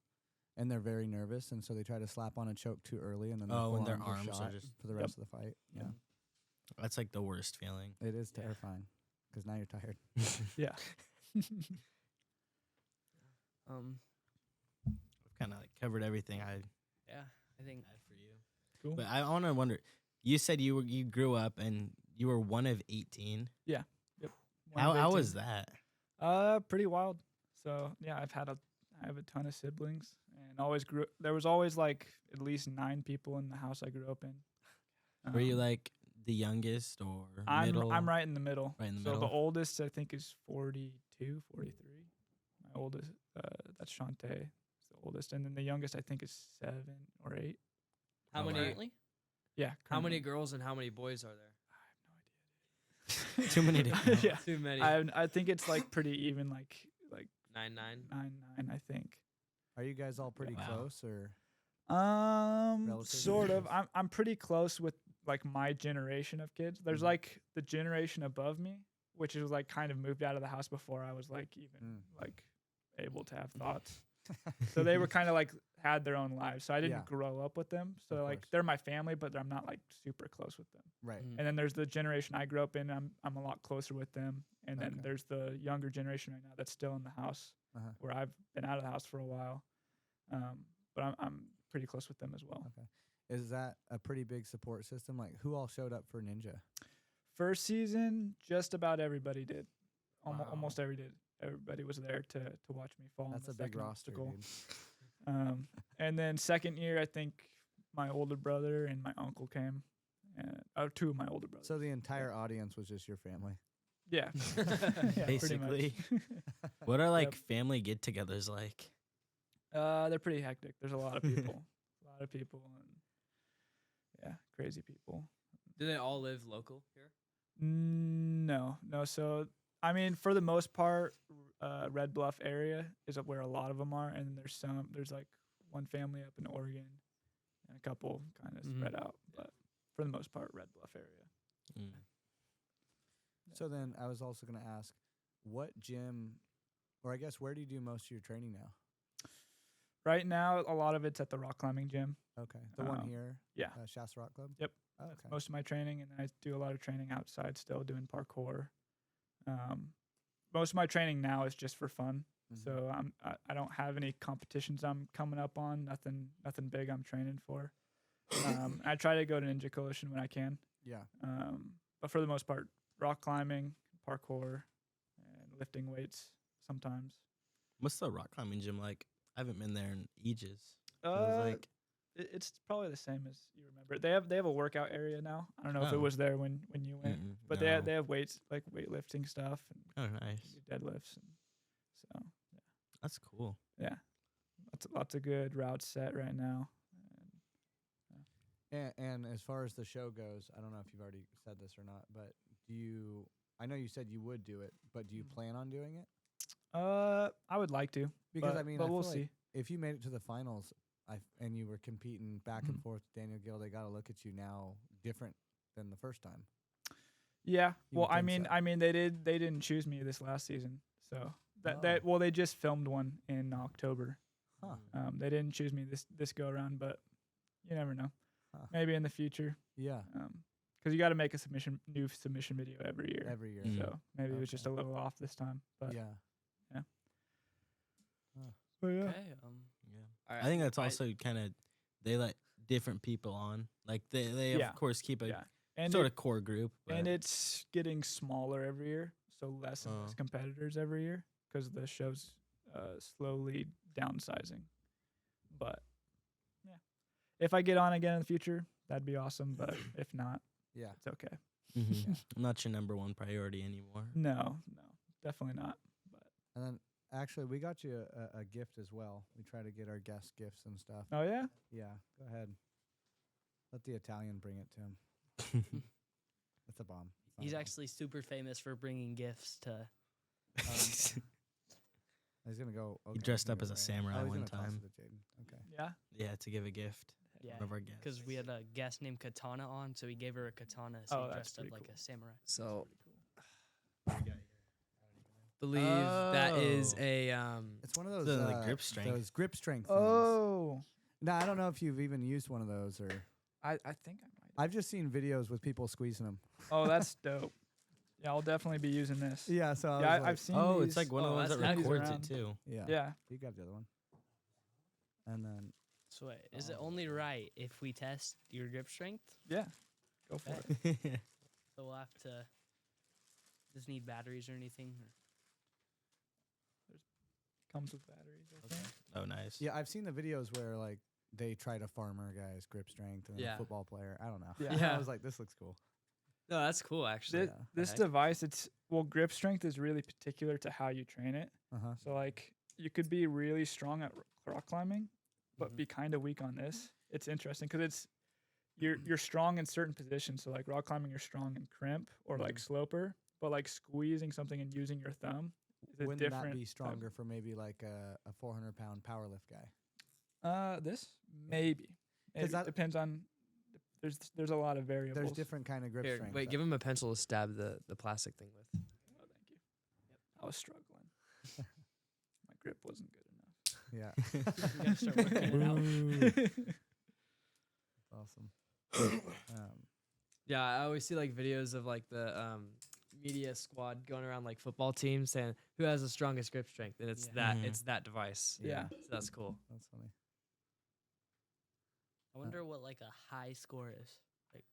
and they're very nervous, and so they try to slap on a choke too early, and then when their forearms arms are are shot just for the rest of the fight. Yeah, That's like the worst feeling. it is terrifying because now you're tired. Yeah. I've kind of like covered everything I I think had for you. Cool. But I want to wonder. You said you grew up and you were one of 18. Yep. How was that? Pretty wild. So yeah, I have a ton of siblings, and there was always like at least 9 people in the house I grew up in. Were you like the youngest or middle? I'm right in the middle. Right in the so middle. the oldest I think is 42, 43. My oldest, that's Shantae, is the oldest, and then the youngest I think is 7 or 8. How Oh, many? currently, Yeah. How many currently. girls and how many boys are there? Too many to count. Yeah. Too many. I think it's like pretty even, like 9. 9, I think. Are you guys all pretty Wow. close or? Relatively Sort of. close? I'm pretty close with like my generation of kids. There's Mhm. like the generation above me, which is like kind of moved out of the house before I was like even like able to have thoughts. So they were kind of like had their own lives. So I didn't Yeah. grow up with them. So Of like course. they're my family, but I'm not like super close with them. Right. Mm. And then there's the generation I grew up in. I'm a lot closer with them. And then Okay. there's the younger generation right now that's still in the house, Uh-huh. where I've been out of the house for a while. But I'm pretty close with them as well. Okay. Is that a pretty big support system? Like, who all showed up for Ninja? First season, just about everybody did. Wow. Almost everybody was there to watch me fall. on That's the a big second roster, obstacle. dude. And then second year, I think my older brother and my uncle came. 2 of my older brothers. So the entire audience was just your family. Yeah. Yeah, pretty much. Basically. What are like family get-togethers like? They're pretty hectic. There's a lot of people. And yeah, crazy people. Do they all live local here? No. So I mean, for the most part, Red Bluff area is where a lot of them are, and there's like one family up in Oregon, and a couple kind of spread out. But for the most part, Red Bluff area. Mm. So then I was also going to ask, what gym, or I guess where do you do most of your training now? Right now, a lot of it's at the rock climbing gym. Okay. The one Um, here? yeah. Shasta Rock Club? Yep. Oh, That's okay. most of my training, and then I do a lot of training outside still, doing parkour. Most of my training now is just for fun. Mhm. So I don't have any competitions I'm coming up on. Nothing big I'm training for. I try to go to Ninja Coalition when I can. Yeah. But for the most part, rock climbing, parkour, and lifting weights sometimes. What's the rock climbing gym like? I haven't been there in ages. So it's It's probably the same as you remember. They have a workout area now. I don't know if it Oh. was there when you went, Mm-mm, but no. they have weights like weightlifting stuff and Oh, nice. do deadlifts, and so That's cool. yeah, lots of good routes set right now. And as far as the show goes, I don't know if you've already said this or not, but I know you said you would do it, but do you plan on doing it? I would like to, Because but, I mean, but I we'll feel see. like if you made it to the finals, and you were competing back and Mhm. forth with Daniel Gill, they got to look at you now different than the first time. Yeah. You Well, would think so. I mean, they didn't choose me this last season, so they just filmed one in October. Huh. They didn't choose me this go around, but you never know. Huh. Maybe in the future, Yeah. because you got to make a new submission video every year. Every year. Mm. So maybe it was just a Okay. little off this time, but Yeah. But yeah. Okay. Yeah. All I think that's I- also kind of they let different people on. Like they Yeah. of course keep a Yeah. and sort of core group. and but- it's getting smaller every year, so less and less Oh. competitors every year because the show's slowly downsizing. But yeah, if I get on again in the future, that'd be awesome. But if not, Yeah. it's okay. Mhm. Not your number one priority anymore. No, definitely not. But And then actually, we got you a gift as well. We try to get our guests gifts and stuff. oh yeah, Yeah, go ahead. Let the Italian bring it to him. That's a bomb. It's not He's a bomb. actually super famous for bringing gifts to. He's gonna go. He okay, dressed he's up gonna as a go right. samurai Oh, he's one gonna toss time. it to Jaden. Okay. yeah. Yeah, to give a gift. Yeah, One of our guests. because we had a guest named Katana on, so he gave her a katana, so Oh, he that's dressed up pretty like cool. a samurai. So believe that is a It's one of those The, like, grip strength. Those grip strength. Oh, No, I don't know if you've even used one of those, or I think I might. I've just seen videos with people squeezing them. Oh, that's dope. Yeah, I'll definitely be using this. Yeah, so I Yeah, was like, I've seen. Oh, these. it's like one of Oh, the ones that's that nice. records Around. it too. yeah, Yeah. You got the other one. And then So wait, is it only right if we test your grip strength? Yeah. Go for Okay. it. So we'll have to. Does it need batteries or anything? Comes with batteries, I think. Oh, nice. yeah, I've seen the videos where like they try to farmer guys grip strength and then Yeah. a football player. I don't know. Yeah. Yeah. I was like, this looks cool. no, that's cool actually. This, Yeah. this heck? device, grip strength is really particular to how you train it. Uh huh. So like you could be really strong at rock climbing, but Mhm. be kind of weak on this. It's interesting because it's you're strong in certain positions. So like rock climbing, you're strong in crimp or like sloper, but like squeezing something and using your thumb is a Wouldn't different. that be type- stronger for maybe like a 400-pound power lift guy? This maybe. 'Cause It depends on. There's a lot of variables. There's different kind of grip Here, strength. wait, give him a pencil to stab the plastic thing with. Oh, thank you. I was struggling. My grip wasn't good enough. Yeah. You gotta start working it out. Awesome. Yeah, I always see like videos of like the media squad going around like football teams saying who has the strongest grip strength, and it's Yeah. that Mhm. it's that device. Yeah. So that's cool. That's funny. I wonder what like a high score is. Like,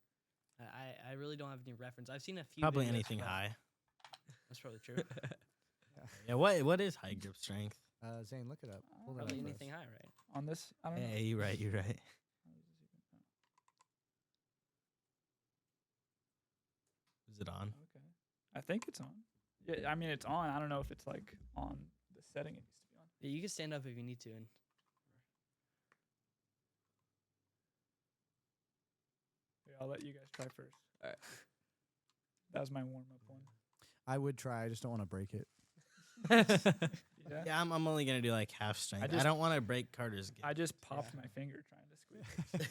I really don't have any reference. I've seen a few. Probably videos, anything but high. That's probably true. Yeah. What is high grip strength? Zane, look it up. Pull that up Probably for us. anything high, right? On this, I don't know. Yeah, you're right. You're right. Is it on? Okay. I think it's on. Yeah, I mean it's on. I don't know if it's like on the setting it needs to be on. Yeah, you can stand up if you need to. And Here, I'll let you guys try first. Alright. That was my warm up one. I would try. I just don't want to break it. Yeah. Yeah, I'm only gonna do like half strength. I, just- don't want to break Carter's gift. I just popped my finger trying to squeeze it.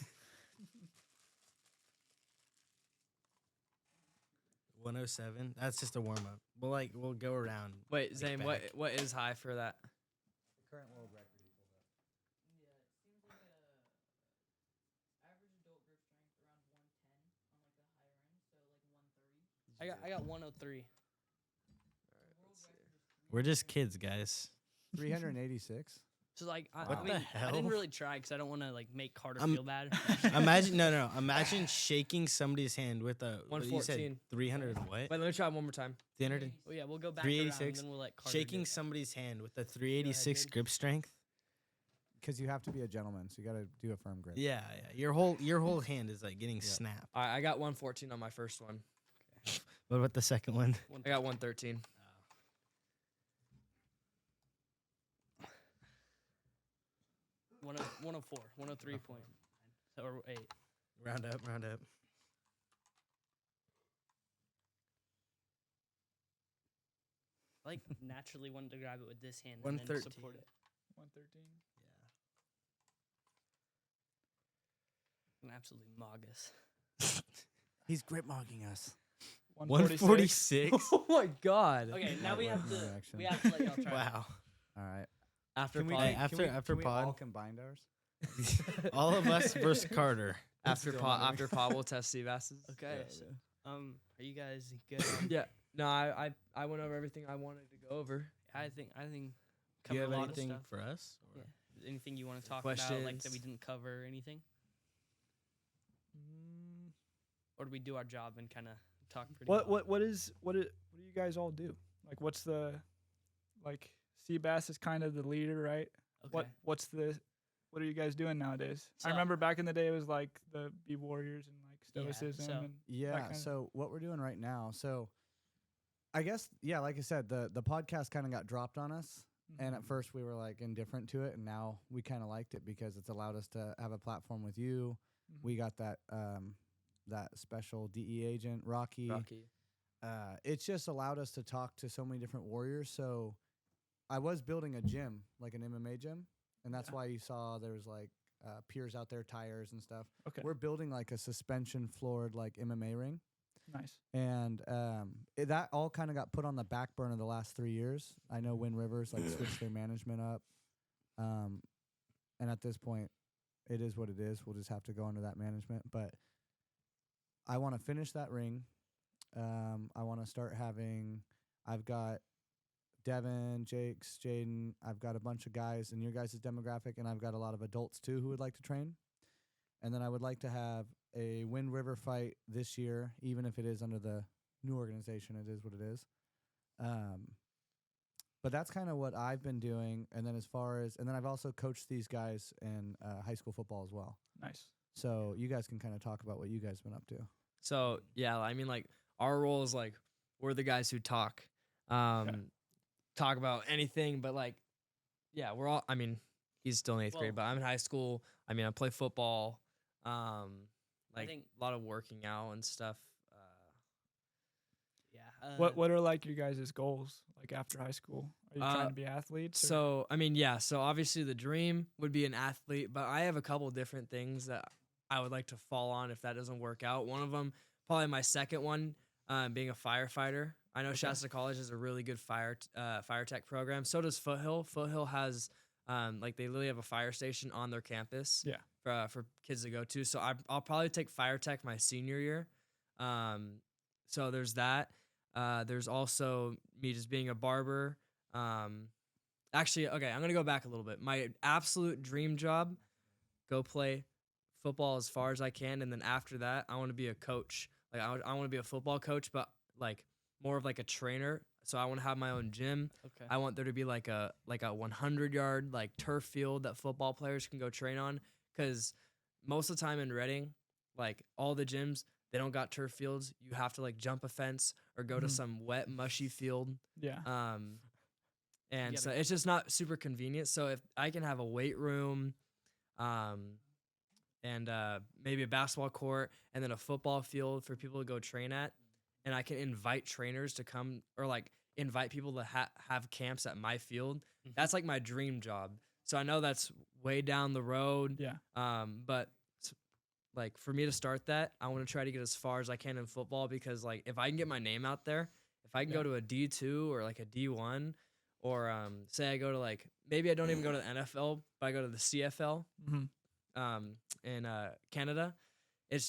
107. That's just a warm up. We'll go around. Wait, Like Zane, back. what is high for that? Current world record. I got 103. We're just kids, guys. 386. So like, I What mean, the I hell? didn't really try because I don't want to like make Carter I'm- feel bad. Imagine no. Imagine shaking somebody's hand with a what you said 114. 300 and what? Wait, let me try one more time. 300. Oh yeah, we'll go back around and 386, then we'll let Carter do Shaking it. somebody's hand with a 386 dude. grip strength. Because you have to be a gentleman, so you got to do a firm grip. Yeah. Your whole hand is like getting Yeah. snapped. All right, I got 114 on my first one. What about the second one? I got 113. One 104, 103 point, or 8. Round up. I like naturally wanted to grab it with this hand and then 113. support it. 113. An absolute moggus. He's grip mogging us. 146. Oh my god. Okay, now That we have was to my reaction. let y'all try. Wow. All right. After Can we, pod, Hey, can after- we- after can we all pod? combined ours? All of us versus Carter. after Still pod, wondering. after pod, we'll test Steve asses. Okay. Yeah, so, yeah. are you guys good? Yeah. No, I went over everything I wanted to go over. I think Do covered you have a lot anything of stuff. for us? Or- Yeah. Anything you want to talk about, like that we Questions? didn't cover or anything? or do we do our job and kind of talk pretty What well? what do you guys all do? Like, what's the like? Seabass is kind of the leader, right? Okay. What are you guys doing nowadays? So- I remember back in the day it was like the Be Warriors and like Yeah, stoicism so- and that Yeah. kind of- So what we're doing right now. So I guess like I said, the podcast kind of got dropped on us, and at first we were like indifferent to it, and now we kind of liked it because it's allowed us to have a platform with you. Mhm. We got that special DE agent Rocky. Rocky. It's just allowed us to talk to so many different warriors. So I was building a gym, like an MMA gym, and that's Yeah. why you saw there was like piers out there, tires and stuff. Okay. We're building like a suspension floored like MMA ring. Nice. And that all kind of got put on the back burner the last 3 years. I know Wind Rivers like switched their management up, and at this point, it is what it is. We'll just have to go under that management. But I want to finish that ring. I want to start having. I've got Devin, Jakes, Jaden. I've got a bunch of guys in your guys' demographic, and I've got a lot of adults too who would like to train. And then I would like to have a Wind River fight this year, even if it is under the new organization. It is what it is. But that's kind of what I've been doing. And then and then I've also coached these guys in high school football as well. Nice. So you guys can kind of talk about what you guys been up to. So yeah, I mean, like our role is like we're the guys who talk about anything, but like, yeah, we're all. I mean, he's still in eighth grade, but I'm in high school. I mean, I play football. Like think- a lot of working out and stuff. Yeah. What are like your guys' goals like after high school? Are you trying to be athletes? or- So I mean, yeah. So obviously the dream would be an athlete, but I have a couple different things that I would like to fall on if that doesn't work out. One of them, probably my second one, being a firefighter. I know Shasta College has a really good fire tech program. So does Foothill. Foothill has like they literally have a fire station on their campus. Yeah. For kids to go to. So I'll probably take fire tech my senior year. So there's that. There's also me just being a barber. Actually, okay, I'm gonna go back a little bit. My absolute dream job, go play football as far as I can, and then after that, I want to be a coach. Like I want to be a football coach, but like more of like a trainer. So I want to have my own gym. Okay. I want there to be like a 100-yard like turf field that football players can go train on. Because most of the time in Reading, like all the gyms, they don't got turf fields. You have to like jump a fence or go to some wet, mushy field. Yeah. And gotta- so it's just not super convenient. So if I can have a weight room, and maybe a basketball court, and then a football field for people to go train at, and I can invite trainers to come or like invite people to have camps at my field. That's like my dream job. So I know that's way down the road. Yeah. But like for me to start that, I want to try to get as far as I can in football because like if I can get my name out there, if I can go to a D2 or like a D1, or say I go to like maybe I don't even go to the NFL, but I go to the CFL in Canada, it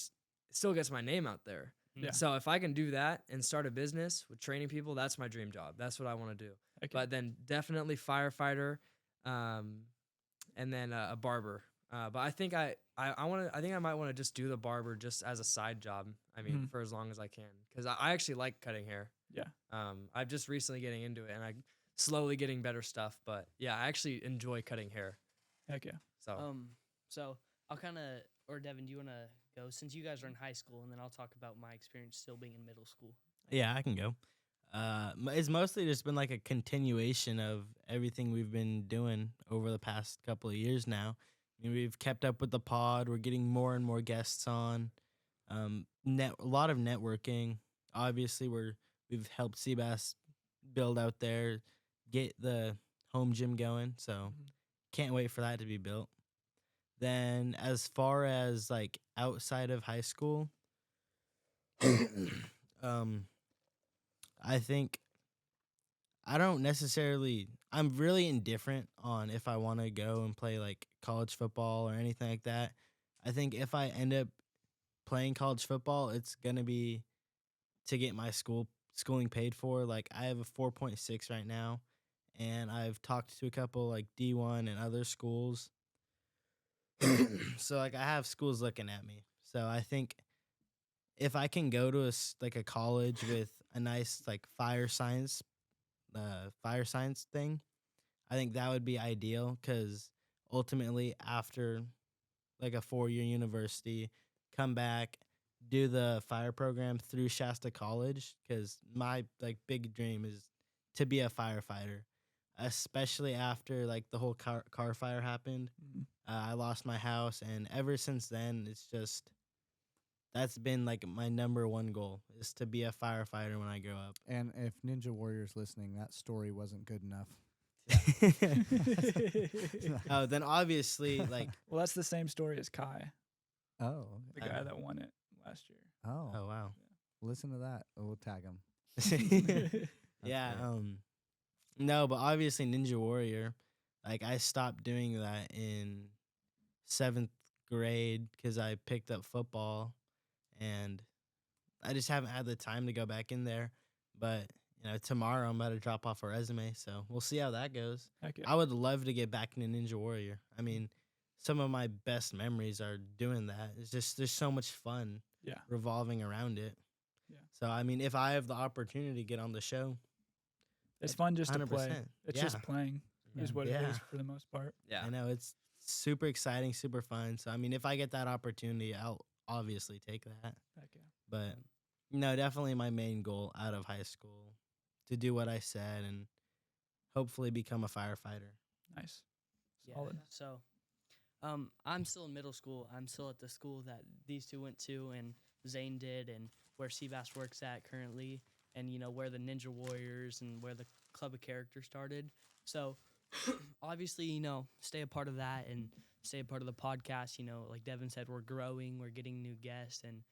still gets my name out there. Yeah. So if I can do that and start a business with training people, that's my dream job. That's what I want to do. Okay. But then definitely firefighter, and then a barber. But I think I might want to just do the barber just as a side job. I mean, for as long as I can, because I actually like cutting hair. Yeah. I'm just recently getting into it, and I'm slowly getting better stuff. But yeah, I actually enjoy cutting hair. Heck yeah. So So I'll kind of, or Devin, do you want to go since you guys are in high school, and then I'll talk about my experience still being in middle school. Yeah, I can go. It's mostly just been like a continuation of everything we've been doing over the past couple of years now. I mean, we've kept up with the pod. We're getting more and more guests on. A lot of networking. Obviously, we've helped Seabass build out there, get the home gym going. So can't wait for that to be built. Then as far as like outside of high school, I think I'm really indifferent on if I want to go and play like college football or anything like that. I think if I end up playing college football, it's going to be to get my schooling paid for. Like I have a 4.6 right now, and I've talked to a couple like D1 and other schools. So like I have schools looking at me. So I think if I can go to like a college with a nice like fire science thing, I think that would be ideal because ultimately after like a 4 year university, come back, do the fire program through Shasta College because my like big dream is to be a firefighter, especially after like the whole car fire happened. Mhm. I lost my house, and ever since then, it's just that's been like my number one goal is to be a firefighter when I grow up. And if Ninja Warrior's listening, that story wasn't good enough. Oh, then obviously, like, Well, that's the same story as Kai, Oh. the I guy know. that won it last year. Oh. oh wow, Listen to that. Oh, we'll tag him. yeah. great. No, but obviously Ninja Warrior, like I stopped doing that in 7th grade because I picked up football, and I just haven't had the time to go back in there. But tomorrow I'm about to drop off a resume, so we'll see how that goes. Heck yeah. I would love to get back into Ninja Warrior. I mean, some of my best memories are doing that. It's just there's so much fun Yeah. revolving around it. Yeah. So I mean, if I have the opportunity to get on the show, It's fun just to play. 100%. It's Yeah. just playing is what it Yeah. is for the most part. Yeah. I know it's super exciting, super fun. So I mean, if I get that opportunity, I'll obviously take that. Heck yeah. But no, definitely my main goal out of high school to do what I said and hopefully become a firefighter. Nice. Yeah. Solid. So, I'm still in middle school. I'm still at the school that these two went to, and Zane did, and where Seabass works at currently, and where the Ninja Warriors and where the Club of Characters started. So, obviously, stay a part of that and stay a part of the podcast. Like Devin said, we're growing, we're getting new guests, and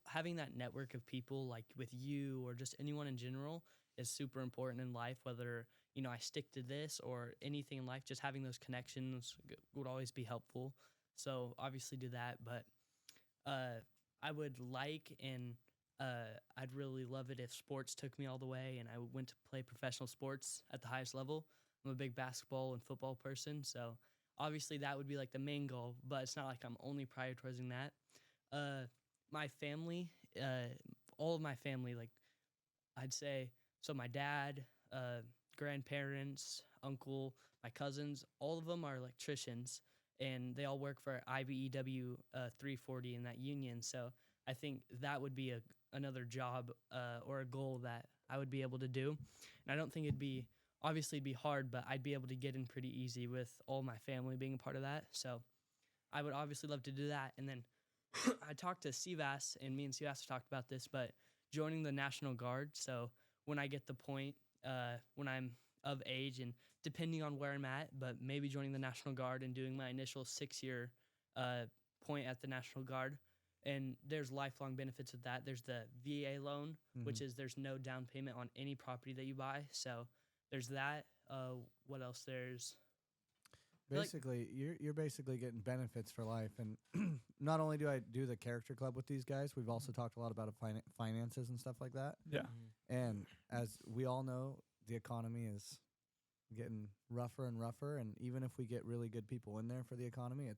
having that network of people like with you or just anyone in general is super important in life. Whether I stick to this or anything in life, just having those connections would always be helpful. So obviously do that, but I would like and I'd really love it if sports took me all the way and I went to play professional sports at the highest level. I'm a big basketball and football person, so obviously that would be like the main goal, but it's not like I'm only prioritizing that. My family, all of my family, like I'd say, so my dad, grandparents, uncle, my cousins, all of them are electricians, and they all work for IBEW 340 in that union. So I think that would be another job or a goal that I would be able to do. And I don't think it'd be obviously it'd be hard, but I'd be able to get in pretty easy with all my family being a part of that. So I would obviously love to do that. And then I talked to Seabass, and me and Seabass have talked about this, but joining the National Guard. So when I get the point, when I'm of age, and depending on where I'm at, but maybe joining the National Guard and doing my initial 6 year point at the National Guard. And there's lifelong benefits with that. There's the VA loan, which is there's no down payment on any property that you buy. So there's that. What else? There's Basically, you're basically getting benefits for life, and not only do I do the character club with these guys, we've also talked a lot about finances and stuff like that. Yeah. And as we all know, the economy is getting rougher and rougher, and even if we get really good people in there for the economy,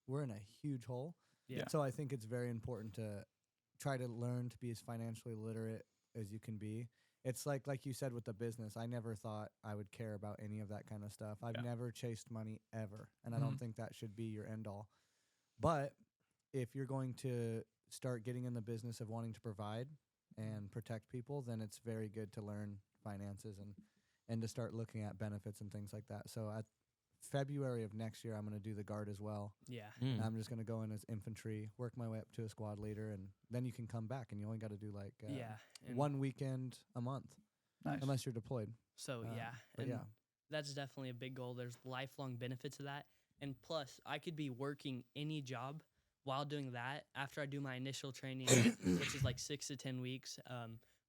we're in a huge hole. Yeah. So I think it's very important to try to learn to be as financially literate as you can be. It's like you said with the business, I never thought I would care about any of that kind of stuff. I've Yeah. never chased money ever, and I don't Mhm. think that should be your end all. But if you're going to start getting in the business of wanting to provide and protect people, then it's very good to learn finances and to start looking at benefits and things like that. So at February of next year, I'm going to do the guard as well. yeah. Mm. I'm just going to go in as infantry, work my way up to a squad leader, and then you can come back, and you only got to do Yeah. And one weekend a month, Nice. unless you're deployed. So yeah. But And yeah, that's definitely a big goal. There's lifelong benefits of that. And plus, I could be working any job while doing that after I do my initial training, which is like 6 to 10 weeks.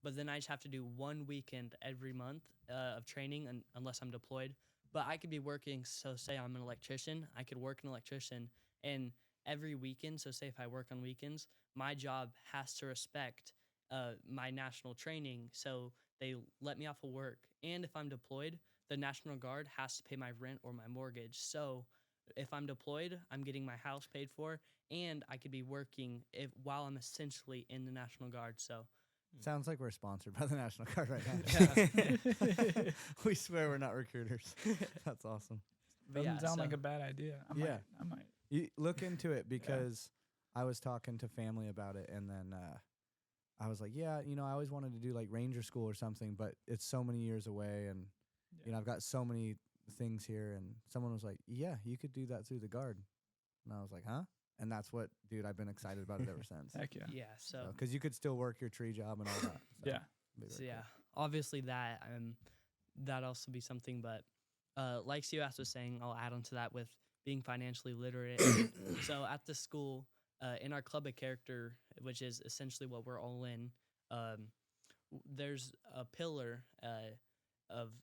But then I just have to do one weekend every month of training unless I'm deployed. But I could be working, so say I'm an electrician, I could work an electrician, and every weekend, so say if I work on weekends, my job has to respect my national training. So they let me off of work. And if I'm deployed, the National Guard has to pay my rent or my mortgage. So if I'm deployed, I'm getting my house paid for, and I could be working while I'm essentially in the National Guard. So Sounds like we're sponsored by the National Guard right now. We swear we're not recruiters. That's awesome. But Doesn't yeah, sound like so- a bad idea. Yeah. I might. You look into it because I was talking to family about it, and then I was like, yeah, I always wanted to do like Ranger School or something, but it's so many years away, and I've got so many things here. And someone was like, yeah, you could do that through the Guard, and I was like, huh? And that's what, dude, I've been excited about it ever since. Heck yeah. yeah, so Because you could still work your tree job and all that. So Yeah. it'd be So very yeah, obviously that also be something. But like COS was saying, I'll add on to that with being financially literate. So at the school, in our club of character, which is essentially what we're all in, there's a pillar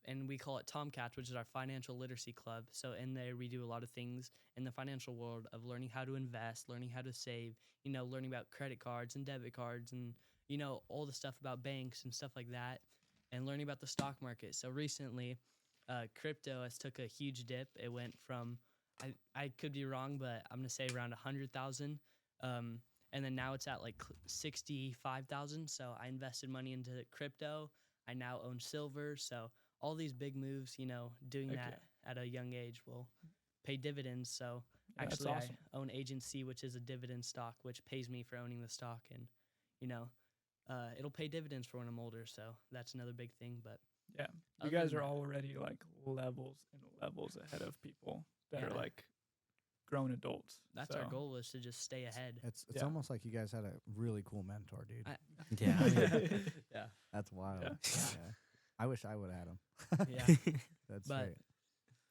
and we call it Tomcats, which is our financial literacy club. So in there, we do a lot of things in the financial world of learning how to invest, learning how to save, learning about credit cards and debit cards and, all the stuff about banks and stuff like that, and learning about the stock market. So recently, crypto has took a huge dip. It went from, I could be wrong, but I'm going to say around 100,000. And then now it's at like 65,000. So I invested money into crypto. I now own silver. So all these big moves, doing Heck that at a young age will pay dividends. So Yeah, that's actually, awesome. I own agency, which is a dividend stock, which pays me for owning the stock. And, it'll pay dividends for when I'm older. So that's another big thing. But Yeah. You other guys than are that- already like levels and levels ahead of people that are Yeah. like grown adults. that's our So, goal, is to just stay ahead. It's Yeah. almost like you guys had a really cool mentor, dude. Yeah. Yeah. That's wild. Yeah. Yeah. I wish I would have had him. Yeah. That's But- great.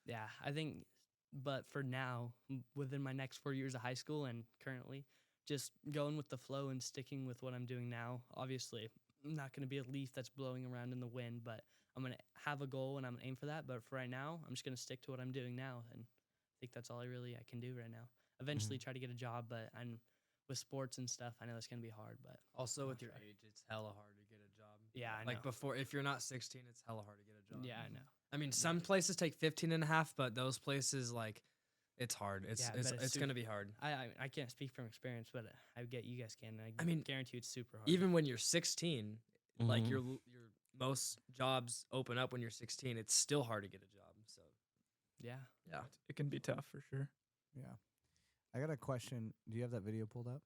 Yeah, I think, but for now, within my next 4 years of high school and currently, just going with the flow and sticking with what I'm doing now. Obviously, I'm not going to be a leaf that's blowing around in the wind, but I'm going to have a goal and I'm going to aim for that. But for right now, I'm just going to stick to what I'm doing now. And I think that's all I can do right now. Eventually try to get a job, but with sports and stuff, I know it's going to be hard, but Also, with I'll your try. age, it's hella hard to get a job. yeah, I know. Like before, if you're not 16, it's hella hard to get a job. Yeah, I know. I mean, some places take 15 and a half, but those places, like, it's hard. It's Yeah, I it's, bet it's it's going to be hard. I can't speak from experience, but I get you guys can. I mean, guarantee it's super hard. Even when you're 16, like Mhm. your most jobs open up when you're 16. It's still hard to get a job. So yeah. yeah. it can be tough for sure. Yeah. I got a question. Do you have that video pulled up?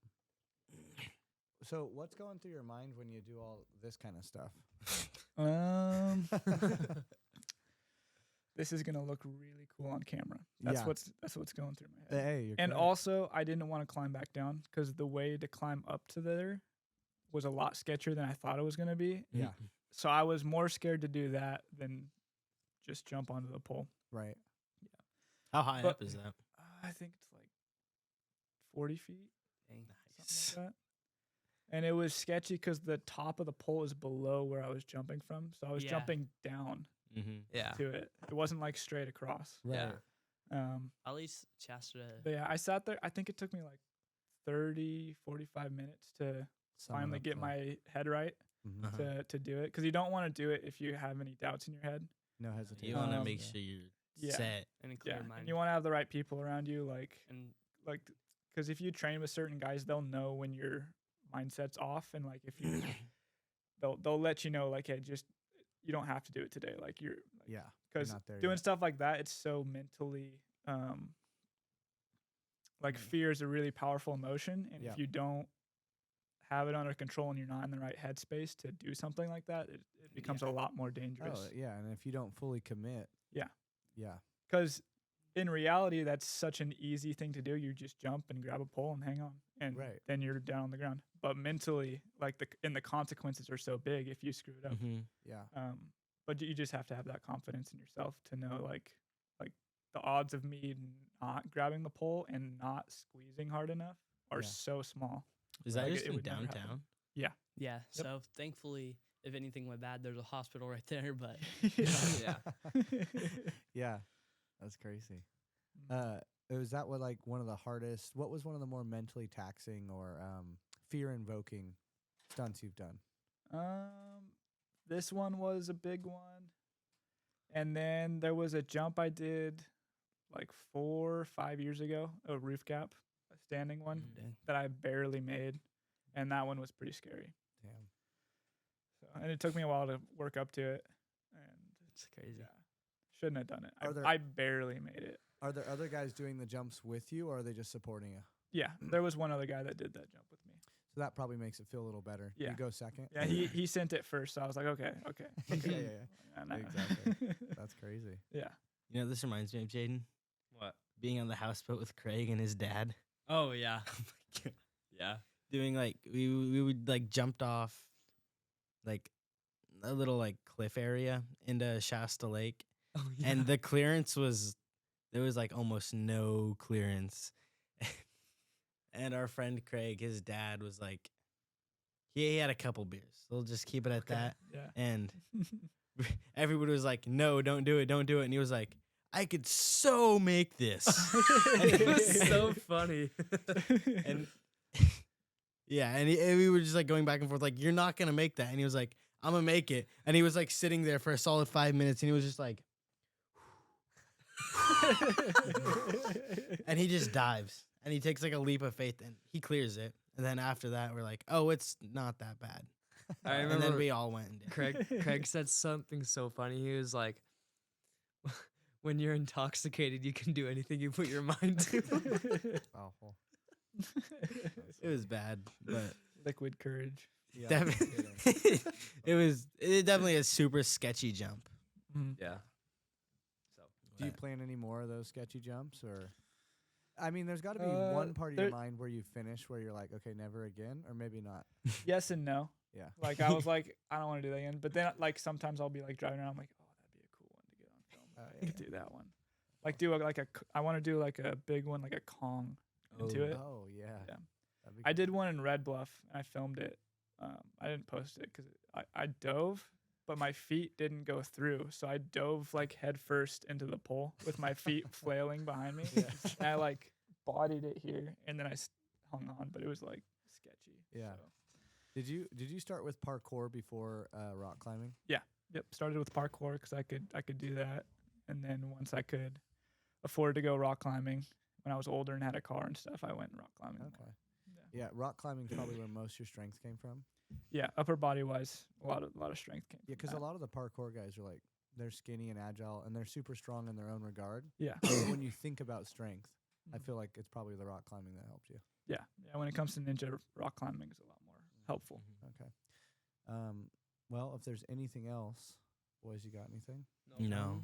So what's going through your mind when you do all this kind of stuff? This is gonna look really cool on camera. That's Yeah. what's going through my head. Hey, you're And correct. also, I didn't want to climb back down because the way to climb up to there was a lot sketchier than I thought it was gonna be. Yeah, So I was more scared to do that than just jump onto the pole. right. How high But- up is that? I think it's like 40 feet, Dang. something like that. And it was sketchy because the top of the pole is below where I was jumping from. So I was Yeah. jumping down Mm-hmm. Yeah. to it. It wasn't like straight across. Right. Yeah. At least Chasta. But yeah, I sat there. I think it took me like 30, 45 minutes to Sum it finally up get for- my head right Mhm. Uh-huh. to do it. Because you don't want to do it if you have any doubts in your head. No hesitation. You want to Um, make sure you're yeah. set. And a clear Yeah. mind. And you want to have the right people around you. and Because if you train with certain guys, they'll know when your mindset's off. And like if you, they'll let you know, like, hey, just, you don't have to do it today. Like you're, Yeah. because not there doing yet. stuff like that, it's so mentally like fear is a really powerful emotion, and Yeah. if you don't have it under control and you're not in the right headspace to do something like that, it becomes a lot more dangerous. Oh, yeah. And if you don't fully commit. Yeah. Yeah. Because in reality, that's such an easy thing to do. You just jump and grab a pole and hang on, and Right. then you're down on the ground. But mentally, like the consequences are so big if you screw it up. Mm-hmm. Yeah. But you just have to have that confidence in yourself to know like the odds of me not grabbing the pole and not squeezing hard enough are Yeah. so small. Is that Like, just it in would never happen. downtown? yeah. So thankfully, if anything went bad, there's a hospital right there. But Yeah. Yeah. That's crazy. Mm. Was that one of the hardest? What was one of the more mentally taxing or fear invoking stunts you've done? This one was a big one. And then there was a jump I did like 4 or 5 years ago, a roof gap, a standing one Dang. that I barely made, and that one was pretty scary. Damn. So, and it took me a while to work up to it, and It's crazy. yeah, shouldn't have done it. Are there- I barely made it. Are there other guys doing the jumps with you, or are they just supporting you? Yeah, there was one other guy that did that jump with me. So that probably makes it feel a little better. Yeah. You go second. Yeah, he sent it first, so I was like, okay. yeah, yeah, Yeah, no. Exactly. That's crazy. Yeah. You know, this reminds me of Jaden What? being on the houseboat with Craig and his dad, Oh yeah. Yeah. doing like we would like jumped off like a little like cliff area into Shasta Lake, Oh and the clearance was there was like almost no clearance. And our friend Craig, his dad was like, he had a couple beers. We'll just keep it at that. Yeah. And everybody was like, no, don't do it, don't do it. And he was like, I could so make this. it was so funny. And yeah, and we were just like going back and forth, like, you're not gonna make that. And he was like, I'm gonna make it. And he was like sitting there for a solid 5 minutes, and he was just like, and he just dives, and he takes like a leap of faith, and he clears it. And then after that, we're like, oh, it's not that bad. I And remember then we all went and did. Craig said something so funny. He was like, when you're intoxicated, you can do anything you put your mind to. Awful. It was bad, but Liquid courage. Yeah. definitely, it definitely a super sketchy jump. Mhm. Yeah. Do you But plan any more of those sketchy jumps, or? I mean, there's got to be Uh, one part of there- your mind where you finish, where you're like, okay, never again, or maybe not. Yes and no. Yeah. Like I was like, I don't want to do that again. But then like sometimes I'll be like driving around, I'm like, oh, that'd be a cool one to get on film. Oh, I could do that one. Like do I want to do like a big one, like a Kong into it. Oh yeah. Yeah. That'd be I cool. did one in Red Bluff, and I filmed it. I didn't post it because I dove, but my feet didn't go through. So I dove like head first into the pole with my feet flailing behind me. Yeah. And I like bodied it here, and then I hung on, but it was like sketchy. Yeah. So. Did you start with parkour before rock climbing? Yep, started with parkour because I could do that, and then once I could afford to go rock climbing when I was older and had a car and stuff, I went rock climbing. more. Okay. Yeah, rock climbing is probably where most of your strength came from. Yeah, upper body wise, a lot of strength came. Yeah, from because a that. lot of the parkour guys are like they're skinny and agile, and they're super strong in their own regard. Yeah, But when you think about strength, I feel like it's probably the rock climbing that helped you. yeah. When it comes to ninja, rock climbing is a lot more helpful. Okay. Well, if there's anything else, boys, you got anything? No.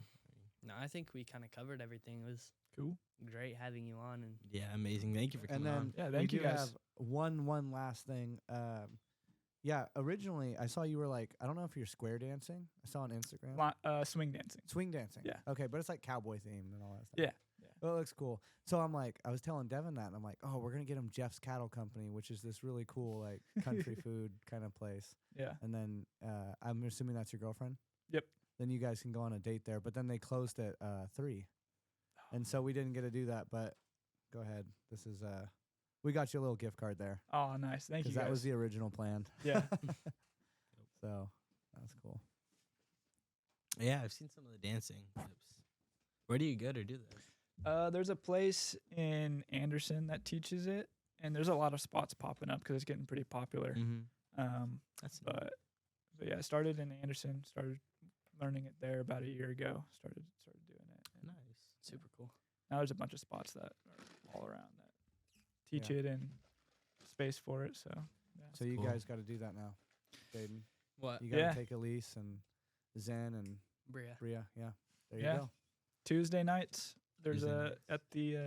No, I think we kind of covered everything. It was Cool. great having you on, and Yeah, amazing. Thank you for And coming then on. Yeah, we thank you do guys. have one last thing. Yeah, originally I saw you were like, I don't know if you're square dancing. I saw on Instagram. Swing dancing. Swing dancing. Yeah. Okay, but it's like cowboy themed and all that stuff. Yeah, yeah. Well, it looks cool. So I'm like, I was telling Devin that, and I'm like, oh, we're gonna get him Jeff's Cattle Company, which is this really cool like country food kind of place. Yeah. And then I'm assuming that's your girlfriend. Yep. Then you guys can go on a date there. But then they closed at 3, and so we didn't get to do that. But go ahead. This is we got you a little gift card there Oh, nice. Thank you. because that guys. was the original plan. Yeah. So that's cool. Yeah, I've seen some of the dancing clips. Where do you go to do this? There's a place in Anderson that teaches it, and there's a lot of spots popping up because it's getting pretty popular. Mm-hmm. That's But yeah, I started in Anderson. Started learning it there about a year ago. Started doing it. And nice. super cool. now there's a bunch of spots that are all around that teach Yeah. it and space for it. So yeah. So you cool. guys got to do that now, Jaden. What? You got to Yeah. take Elise and Zen and Bria. Bria. Yeah. There Yeah. you go. Tuesday nights. There's Tuesday a nights. at the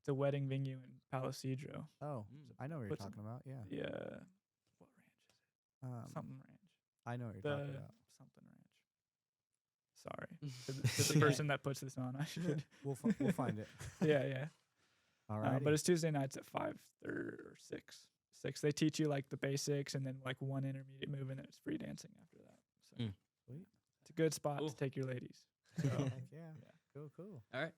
the wedding venue in Palisadro. Oh, Mm. I know what you're What's the- talking about. Yeah. The what ranch is it? Something ranch. I know what you're The talking about. something ranch. Sorry to the Yeah. person that puts this on. I should. We'll find it. Yeah, yeah. All right. But it's Tuesday nights at 5 or 6. 6. They teach you like the basics and then like one intermediate move, and then it's free dancing after that. So Mm. Sweet. it's a good spot Cool. to take your ladies. So, Heck yeah. yeah. Cool. All right.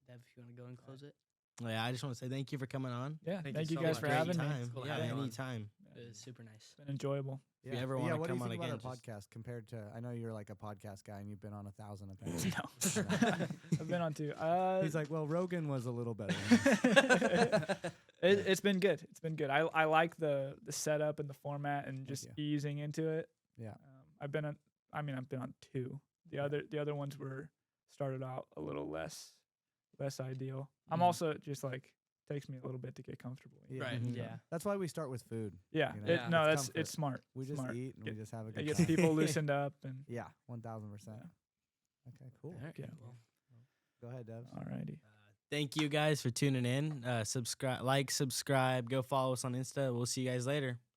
Dev, if you want to go and close it. Yeah, I just want to say thank you for coming on. Yeah. Thank Thank you you so guys much. for Great having me. time. It's cool Yeah, having you on. anytime. It was super nice. It's been enjoyable. If you ever yeah. wanna What do you come on think about again, our just- podcast compared to? I know you're like a podcast guy and you've been on 1,000 apparently. No, I've been on 2. He's like, well, Rogan was a little better. It's been good. It's been good. I like the setup and the format and just you. easing into it. Yeah. I've been on 2. The other ones were started out a little less ideal. I'm Mhm. also just like takes me a little bit to get comfortable. you know? Right. Mhm. Yeah. That's why we start with food. Yeah. You know, Yeah. No, it's it's smart. We just Smart. eat and we just have a It good gets time. people loosened up and Yeah, 1,000%. Okay, cool. All right, Yeah. well, Go ahead, Devs. alrighty. thank you guys for tuning in. Subscribe, go follow us on Insta. We'll see you guys later.